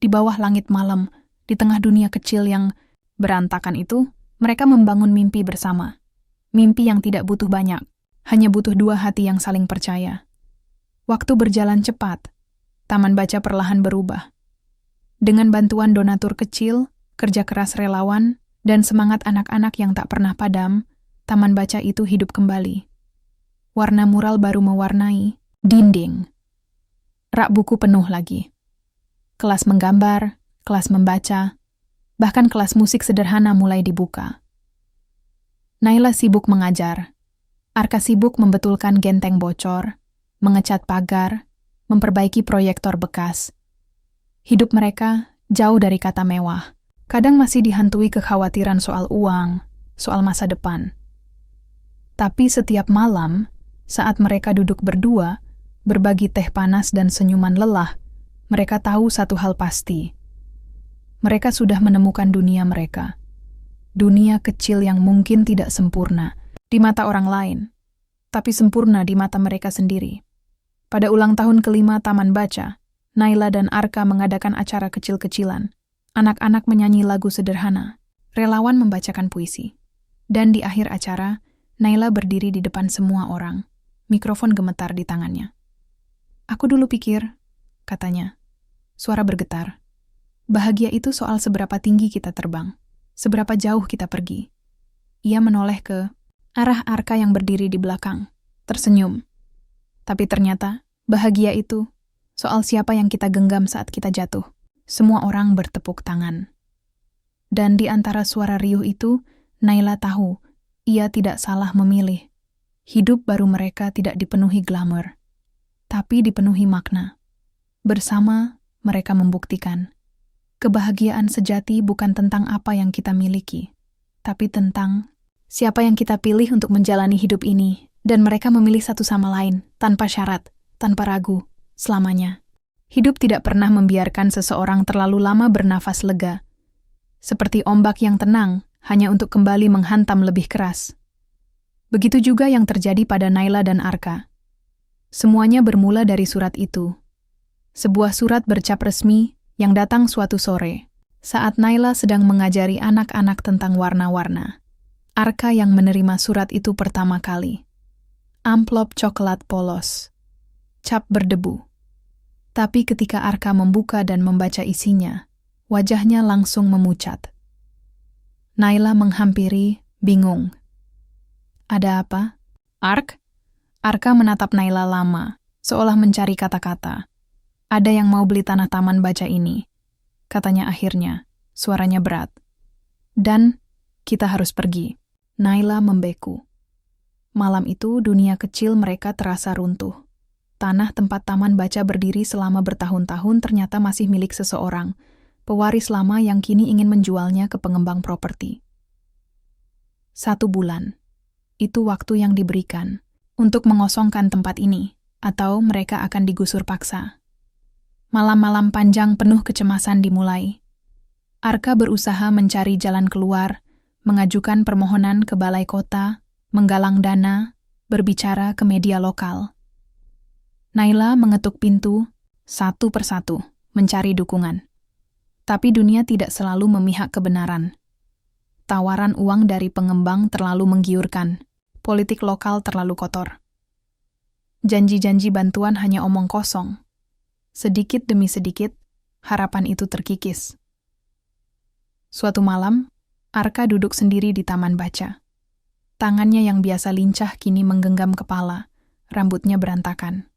Di bawah langit malam, di tengah dunia kecil yang berantakan itu, mereka membangun mimpi bersama. Mimpi yang tidak butuh banyak, hanya butuh 2 hati yang saling percaya. Waktu berjalan cepat, taman baca perlahan berubah. Dengan bantuan donatur kecil, kerja keras relawan, dan semangat anak-anak yang tak pernah padam, taman baca itu hidup kembali. Warna mural baru mewarnai dinding. Rak buku penuh lagi. Kelas menggambar, kelas membaca, bahkan kelas musik sederhana mulai dibuka. Naila sibuk mengajar. Arka sibuk membetulkan genteng bocor, mengecat pagar, memperbaiki proyektor bekas. Hidup mereka jauh dari kata mewah. Kadang masih dihantui kekhawatiran soal uang, soal masa depan. Tapi setiap malam, saat mereka duduk berdua, berbagi teh panas dan senyuman lelah, mereka tahu satu hal pasti. Mereka sudah menemukan dunia mereka. Dunia kecil yang mungkin tidak sempurna di mata orang lain, tapi sempurna di mata mereka sendiri. Pada ulang tahun kelima Taman Baca, Naila dan Arka mengadakan acara kecil-kecilan. Anak-anak menyanyi lagu sederhana, relawan membacakan puisi. Dan di akhir acara, Naila berdiri di depan semua orang. Mikrofon gemetar di tangannya. Aku dulu pikir, katanya. Suara bergetar. Bahagia itu soal seberapa tinggi kita terbang, seberapa jauh kita pergi. Ia menoleh ke arah Arka yang berdiri di belakang, tersenyum. Tapi ternyata, bahagia itu soal siapa yang kita genggam saat kita jatuh. Semua orang bertepuk tangan. Dan di antara suara riuh itu, Naila tahu, ia tidak salah memilih. Hidup baru mereka tidak dipenuhi glamour, tapi dipenuhi makna. Bersama, mereka membuktikan, kebahagiaan sejati bukan tentang apa yang kita miliki, tapi tentang siapa yang kita pilih untuk menjalani hidup ini, dan mereka memilih satu sama lain, tanpa syarat, tanpa ragu, selamanya. Hidup tidak pernah membiarkan seseorang terlalu lama bernafas lega, seperti ombak yang tenang, hanya untuk kembali menghantam lebih keras. Begitu juga yang terjadi pada Naila dan Arka. Semuanya bermula dari surat itu. Sebuah surat bercap resmi yang datang suatu sore, saat Naila sedang mengajari anak-anak tentang warna-warna. Arka yang menerima surat itu pertama kali. Amplop coklat polos, cap berdebu. Tapi ketika Arka membuka dan membaca isinya, wajahnya langsung memucat. Naila menghampiri, bingung. Ada apa? Arka menatap Naila lama, seolah mencari kata-kata. Ada yang mau beli tanah taman baca ini, katanya akhirnya, suaranya berat. Dan kita harus pergi. Naila membeku. Malam itu dunia kecil mereka terasa runtuh. Tanah tempat taman baca berdiri selama bertahun-tahun ternyata masih milik seseorang, pewaris lama yang kini ingin menjualnya ke pengembang properti. 1 bulan. Itu waktu yang diberikan untuk mengosongkan tempat ini, atau mereka akan digusur paksa. Malam-malam panjang penuh kecemasan dimulai. Arka berusaha mencari jalan keluar, mengajukan permohonan ke balai kota, menggalang dana, berbicara ke media lokal. Naila mengetuk pintu satu persatu, mencari dukungan. Tapi dunia tidak selalu memihak kebenaran. Tawaran uang dari pengembang terlalu menggiurkan, politik lokal terlalu kotor. Janji-janji bantuan hanya omong kosong. Sedikit demi sedikit, harapan itu terkikis. Suatu malam, Arka duduk sendiri di taman baca. Tangannya yang biasa lincah kini menggenggam kepala, rambutnya berantakan.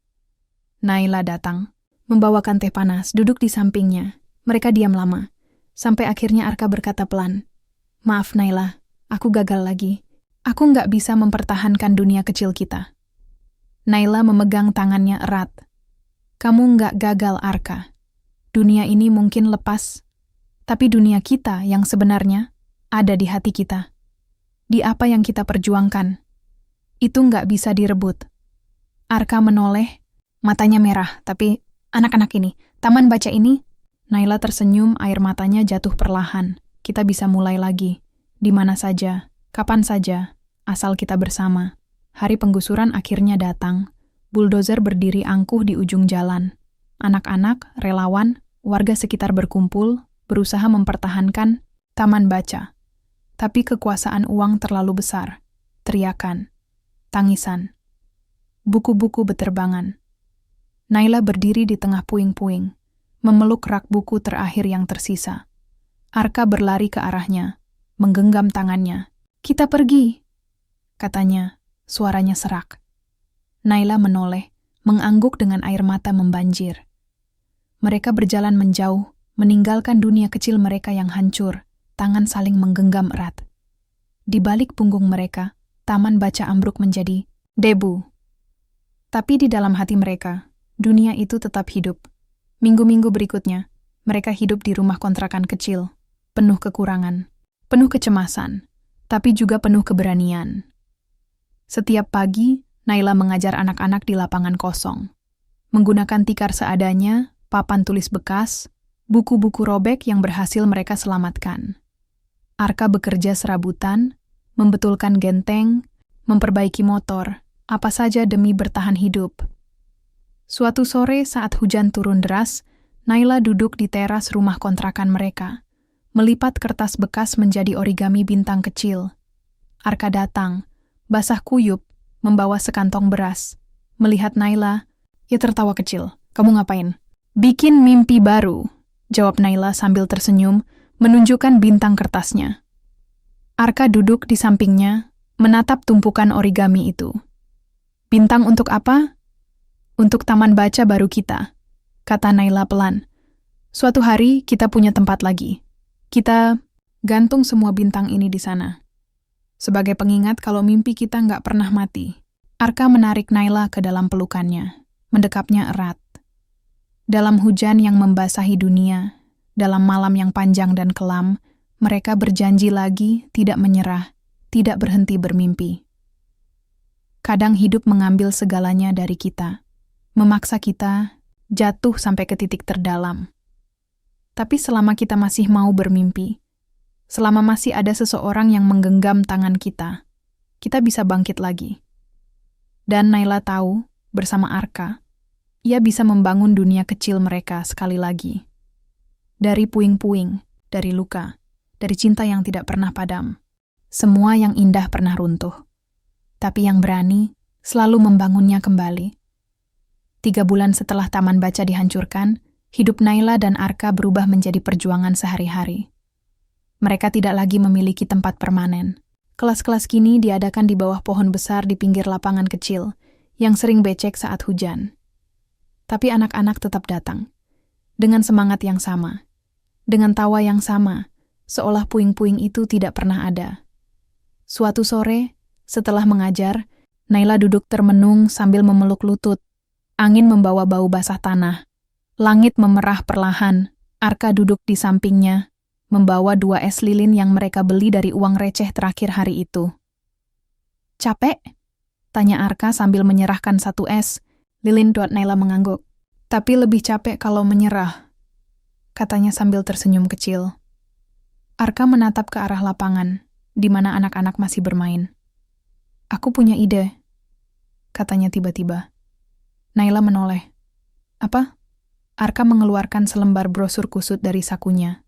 Naila datang, membawakan teh panas, duduk di sampingnya. Mereka diam lama, sampai akhirnya Arka berkata pelan, "Maaf Naila, aku gagal lagi. Aku nggak bisa mempertahankan dunia kecil kita." Naila memegang tangannya erat. "Kamu nggak gagal, Arka. Dunia ini mungkin lepas, tapi dunia kita yang sebenarnya ada di hati kita. Di apa yang kita perjuangkan. Itu nggak bisa direbut." Arka menoleh, matanya merah, tapi anak-anak ini, taman baca ini. Naila tersenyum, air matanya jatuh perlahan. Kita bisa mulai lagi. Di mana saja, kapan saja, asal kita bersama. Hari penggusuran akhirnya datang. Buldozer berdiri angkuh di ujung jalan. Anak-anak, relawan, warga sekitar berkumpul, berusaha mempertahankan taman baca. Tapi kekuasaan uang terlalu besar. Teriakan, tangisan, buku-buku beterbangan. Naila berdiri di tengah puing-puing, memeluk rak buku terakhir yang tersisa. Arka berlari ke arahnya, menggenggam tangannya. "Kita pergi," katanya, suaranya serak. Naila menoleh, mengangguk dengan air mata membanjir. Mereka berjalan menjauh, meninggalkan dunia kecil mereka yang hancur, tangan saling menggenggam erat. Di balik punggung mereka, taman baca ambruk menjadi debu. Tapi di dalam hati mereka, dunia itu tetap hidup. Minggu-minggu berikutnya, mereka hidup di rumah kontrakan kecil, penuh kekurangan, penuh kecemasan, tapi juga penuh keberanian. Setiap pagi, Naila mengajar anak-anak di lapangan kosong. Menggunakan tikar seadanya, papan tulis bekas, buku-buku robek yang berhasil mereka selamatkan. Arka bekerja serabutan, membetulkan genteng, memperbaiki motor, apa saja demi bertahan hidup. Suatu sore saat hujan turun deras, Naila duduk di teras rumah kontrakan mereka, melipat kertas bekas menjadi origami bintang kecil. Arka datang, basah kuyup, membawa sekantong beras. Melihat Naila, ia tertawa kecil. "Kamu ngapain?" "Bikin mimpi baru," jawab Naila sambil tersenyum, menunjukkan bintang kertasnya. Arka duduk di sampingnya, menatap tumpukan origami itu. "Bintang untuk apa?" "Untuk taman baca baru kita," kata Naila pelan. "Suatu hari kita punya tempat lagi. Kita gantung semua bintang ini di sana. Sebagai pengingat kalau mimpi kita nggak pernah mati. Arka menarik Naila ke dalam pelukannya, mendekapnya erat. Dalam hujan yang membasahi dunia, dalam malam yang panjang dan kelam, mereka berjanji lagi tidak menyerah, tidak berhenti bermimpi. Kadang hidup mengambil segalanya dari kita, memaksa kita jatuh sampai ke titik terdalam. Tapi selama kita masih mau bermimpi, selama masih ada seseorang yang menggenggam tangan kita bisa bangkit lagi. Dan Naila tahu, bersama Arka, ia bisa membangun dunia kecil mereka sekali lagi. Dari puing-puing, dari luka, dari cinta yang tidak pernah padam. Semua yang indah pernah runtuh. Tapi yang berani selalu membangunnya kembali. 3 bulan setelah taman baca dihancurkan, hidup Naila dan Arka berubah menjadi perjuangan sehari-hari. Mereka tidak lagi memiliki tempat permanen. Kelas-kelas kini diadakan di bawah pohon besar di pinggir lapangan kecil, yang sering becek saat hujan. Tapi anak-anak tetap datang, dengan semangat yang sama, dengan tawa yang sama, seolah puing-puing itu tidak pernah ada. Suatu sore, setelah mengajar, Naila duduk termenung sambil memeluk lutut. Angin membawa bau basah tanah. Langit memerah perlahan. Arka duduk di sampingnya, membawa 2 es lilin yang mereka beli dari uang receh terakhir hari itu. "Capek?" tanya Arka sambil menyerahkan 1 es. Lilin buat Naila mengangguk. "Tapi lebih capek kalau menyerah," katanya sambil tersenyum kecil. Arka menatap ke arah lapangan, di mana anak-anak masih bermain. "Aku punya ide," katanya tiba-tiba. Naila menoleh. "Apa?" Arka mengeluarkan selembar brosur kusut dari sakunya.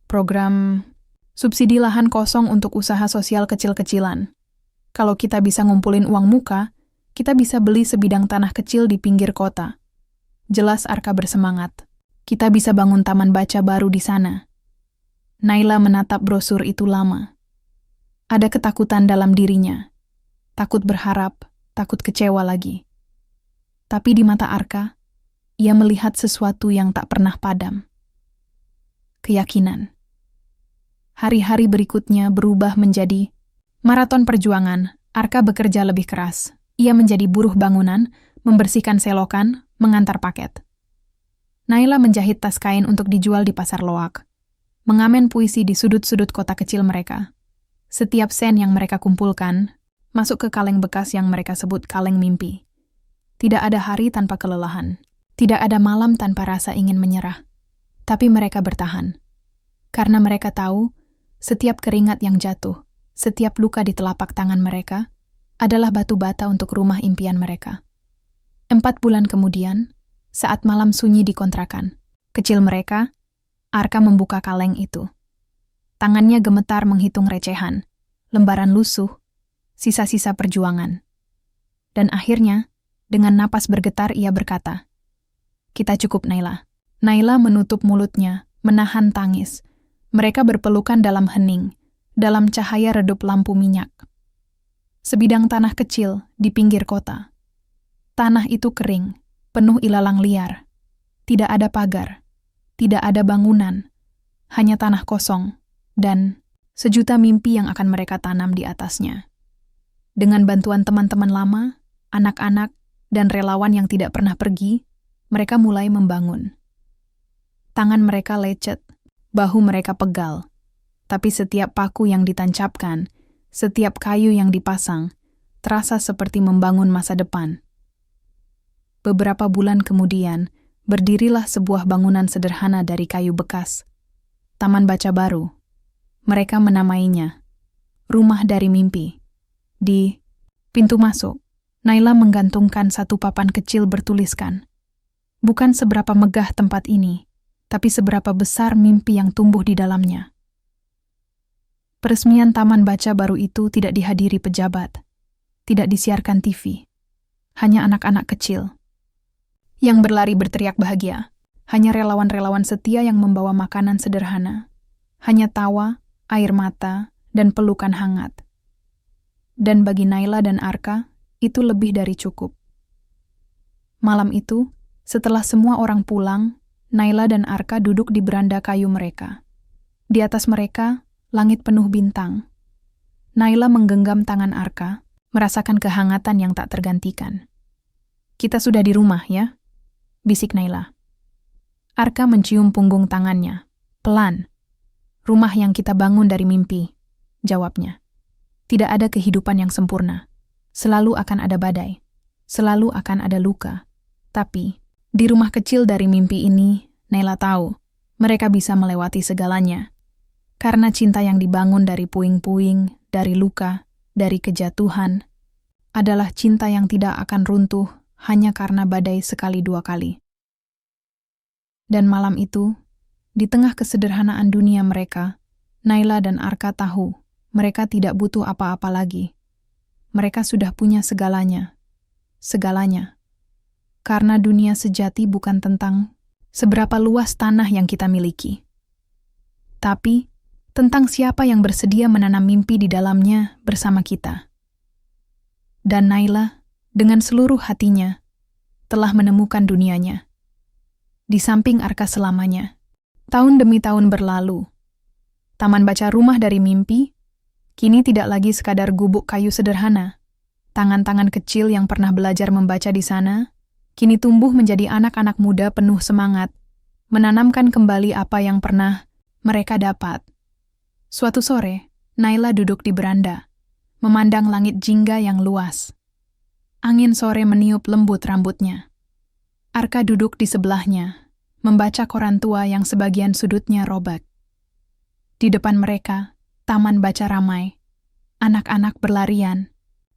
"Program subsidi lahan kosong untuk usaha sosial kecil-kecilan. Kalau kita bisa ngumpulin uang muka, kita bisa beli sebidang tanah kecil di pinggir kota." Jelas Arka bersemangat. "Kita bisa bangun taman baca baru di sana." Naila menatap brosur itu lama. Ada ketakutan dalam dirinya. Takut berharap, takut kecewa lagi. Tapi di mata Arka, ia melihat sesuatu yang tak pernah padam. Keyakinan. Hari-hari berikutnya berubah menjadi maraton perjuangan. Arka bekerja lebih keras. Ia menjadi buruh bangunan, membersihkan selokan, mengantar paket. Naila menjahit tas kain untuk dijual di pasar loak. Mengamen puisi di sudut-sudut kota kecil mereka. Setiap sen yang mereka kumpulkan, masuk ke kaleng bekas yang mereka sebut kaleng mimpi. Tidak ada hari tanpa kelelahan. Tidak ada malam tanpa rasa ingin menyerah. Tapi mereka bertahan. Karena mereka tahu, setiap keringat yang jatuh, setiap luka di telapak tangan mereka, adalah batu bata untuk rumah impian mereka. 4 bulan kemudian, saat malam sunyi di kontrakan, kecil mereka, Arka membuka kaleng itu. Tangannya gemetar menghitung recehan, lembaran lusuh, sisa-sisa perjuangan. Dan akhirnya, dengan napas bergetar ia berkata, "Kita cukup, Naila." Naila menutup mulutnya, menahan tangis. Mereka berpelukan dalam hening, dalam cahaya redup lampu minyak. Sebidang tanah kecil di pinggir kota. Tanah itu kering, penuh ilalang liar. Tidak ada pagar, tidak ada bangunan, hanya tanah kosong, dan sejuta mimpi yang akan mereka tanam di atasnya. Dengan bantuan teman-teman lama, anak-anak, dan relawan yang tidak pernah pergi, mereka mulai membangun. Tangan mereka lecet, bahu mereka pegal, tapi setiap paku yang ditancapkan, setiap kayu yang dipasang, terasa seperti membangun masa depan. Beberapa bulan kemudian, berdirilah sebuah bangunan sederhana dari kayu bekas. Taman baca baru. Mereka menamainya Rumah dari Mimpi. Di pintu masuk, Naila menggantungkan satu papan kecil bertuliskan, "Bukan seberapa megah tempat ini, tapi seberapa besar mimpi yang tumbuh di dalamnya." Peresmian taman baca baru itu tidak dihadiri pejabat, tidak disiarkan TV. Hanya anak-anak kecil yang berlari berteriak bahagia. Hanya relawan-relawan setia yang membawa makanan sederhana. Hanya tawa, air mata, dan pelukan hangat. Dan bagi Naila dan Arka, itu lebih dari cukup. Malam itu, setelah semua orang pulang, Naila dan Arka duduk di beranda kayu mereka. Di atas mereka, langit penuh bintang. Naila menggenggam tangan Arka, merasakan kehangatan yang tak tergantikan. "Kita sudah di rumah, ya?" bisik Naila. Arka mencium punggung tangannya. "Pelan. Rumah yang kita bangun dari mimpi," jawabnya. "Tidak ada kehidupan yang sempurna. Selalu akan ada badai. Selalu akan ada luka. Tapi, di rumah kecil dari mimpi ini, Naila tahu, mereka bisa melewati segalanya. Karena cinta yang dibangun dari puing-puing, dari luka, dari kejatuhan, adalah cinta yang tidak akan runtuh hanya karena badai sekali dua kali." Dan malam itu, di tengah kesederhanaan dunia mereka, Naila dan Arka tahu mereka tidak butuh apa-apa lagi. Mereka sudah punya segalanya. Segalanya. Karena dunia sejati bukan tentang seberapa luas tanah yang kita miliki, tapi tentang siapa yang bersedia menanam mimpi di dalamnya bersama kita. Dan Naila, dengan seluruh hatinya, telah menemukan dunianya. Di samping Arka selamanya. Tahun demi tahun berlalu. Taman baca rumah dari mimpi, kini tidak lagi sekadar gubuk kayu sederhana. Tangan-tangan kecil yang pernah belajar membaca di sana, kini tumbuh menjadi anak-anak muda penuh semangat, menanamkan kembali apa yang pernah mereka dapat. Suatu sore, Naila duduk di beranda, memandang langit jingga yang luas. Angin sore meniup lembut rambutnya. Arka duduk di sebelahnya, membaca koran tua yang sebagian sudutnya robek. Di depan mereka, taman baca ramai. Anak-anak berlarian.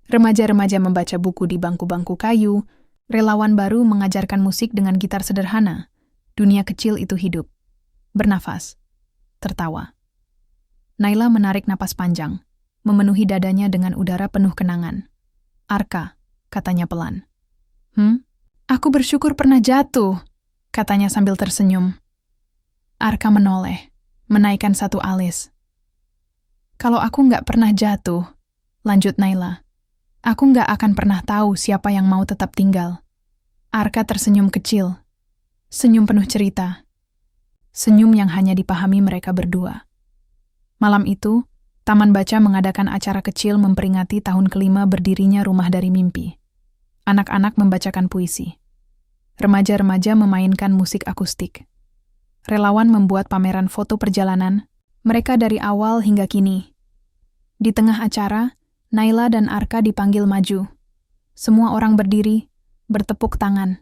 Remaja-remaja membaca buku di bangku-bangku kayu. Relawan baru mengajarkan musik dengan gitar sederhana. Dunia kecil itu hidup. Bernafas. Tertawa. Naila menarik napas panjang, memenuhi dadanya dengan udara penuh kenangan. "Arka," katanya pelan. "Aku bersyukur pernah jatuh," katanya sambil tersenyum. Arka menoleh, menaikkan satu alis. "Kalau aku nggak pernah jatuh," lanjut Naila, "aku nggak akan pernah tahu siapa yang mau tetap tinggal." Arka tersenyum kecil, senyum penuh cerita, senyum yang hanya dipahami mereka berdua. Malam itu, Taman Baca mengadakan acara kecil memperingati tahun kelima berdirinya Rumah dari Mimpi. Anak-anak membacakan puisi. Remaja-remaja memainkan musik akustik. Relawan membuat pameran foto perjalanan, mereka dari awal hingga kini. Di tengah acara, Naila dan Arka dipanggil maju. Semua orang berdiri, bertepuk tangan.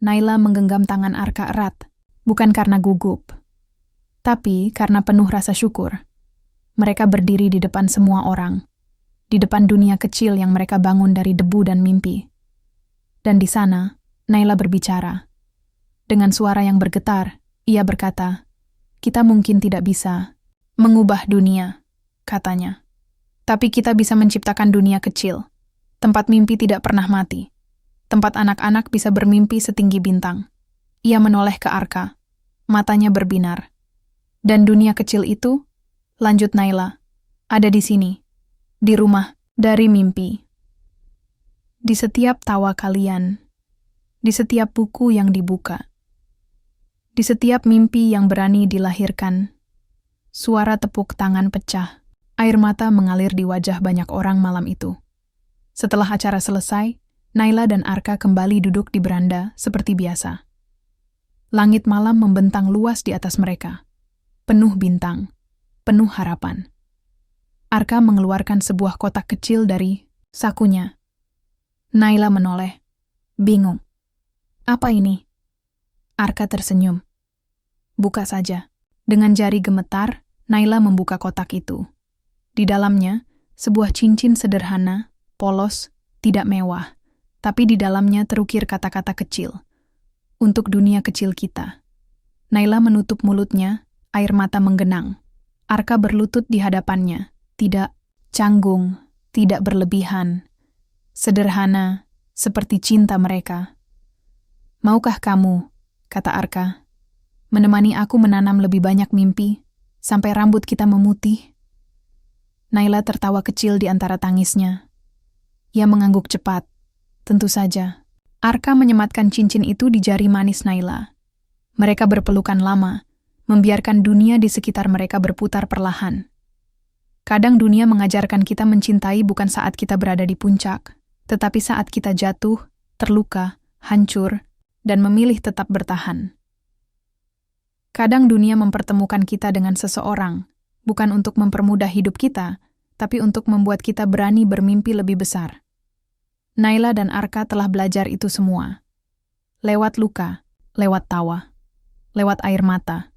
Naila menggenggam tangan Arka erat, bukan karena gugup, tapi karena penuh rasa syukur. Mereka berdiri di depan semua orang, di depan dunia kecil yang mereka bangun dari debu dan mimpi. Dan di sana, Naila berbicara. Dengan suara yang bergetar, ia berkata, "Kita mungkin tidak bisa mengubah dunia," katanya. "Tapi kita bisa menciptakan dunia kecil, tempat mimpi tidak pernah mati, tempat anak-anak bisa bermimpi setinggi bintang." Ia menoleh ke Arka, matanya berbinar. "Dan dunia kecil itu," lanjut Naila, "ada di sini, di rumah dari mimpi. Di setiap tawa kalian, di setiap buku yang dibuka, di setiap mimpi yang berani dilahirkan." Suara tepuk tangan pecah, air mata mengalir di wajah banyak orang malam itu. Setelah acara selesai, Naila dan Arka kembali duduk di beranda seperti biasa. Langit malam membentang luas di atas mereka, penuh bintang, penuh harapan. Arka mengeluarkan sebuah kotak kecil dari sakunya. Naila menoleh, bingung. "Apa ini?" Arka tersenyum. "Buka saja." Dengan jari gemetar, Naila membuka kotak itu. Di dalamnya, sebuah cincin sederhana, polos, tidak mewah, tapi di dalamnya terukir kata-kata kecil. "Untuk dunia kecil kita." Naila menutup mulutnya, air mata menggenang. Arka berlutut di hadapannya, tidak canggung, tidak berlebihan. Sederhana, seperti cinta mereka. "Maukah kamu," kata Arka, "menemani aku menanam lebih banyak mimpi, sampai rambut kita memutih?" Naila tertawa kecil di antara tangisnya. Ia mengangguk cepat. Tentu saja. Arka menyematkan cincin itu di jari manis Naila. Mereka berpelukan lama, membiarkan dunia di sekitar mereka berputar perlahan. Kadang dunia mengajarkan kita mencintai bukan saat kita berada di puncak, tetapi saat kita jatuh, terluka, hancur, dan memilih tetap bertahan. Kadang dunia mempertemukan kita dengan seseorang, bukan untuk mempermudah hidup kita, tapi untuk membuat kita berani bermimpi lebih besar. Naila dan Arka telah belajar itu semua. Lewat luka, lewat tawa, lewat air mata.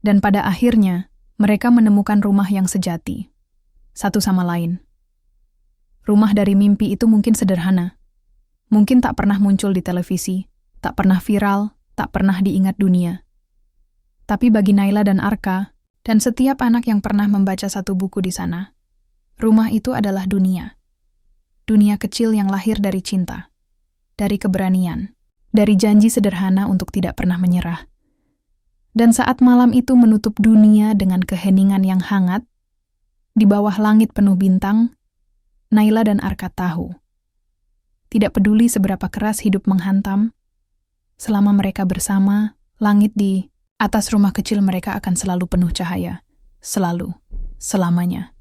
Dan pada akhirnya, mereka menemukan rumah yang sejati. Satu sama lain. Rumah dari mimpi itu mungkin sederhana. Mungkin tak pernah muncul di televisi, tak pernah viral, tak pernah diingat dunia. Tapi bagi Naila dan Arka, dan setiap anak yang pernah membaca satu buku di sana, rumah itu adalah dunia. Dunia kecil yang lahir dari cinta, dari keberanian, dari janji sederhana untuk tidak pernah menyerah. Dan saat malam itu menutup dunia dengan keheningan yang hangat, di bawah langit penuh bintang, Naila dan Arka tahu. Tidak peduli seberapa keras hidup menghantam, selama mereka bersama, langit di atas rumah kecil mereka akan selalu penuh cahaya. Selalu, selamanya.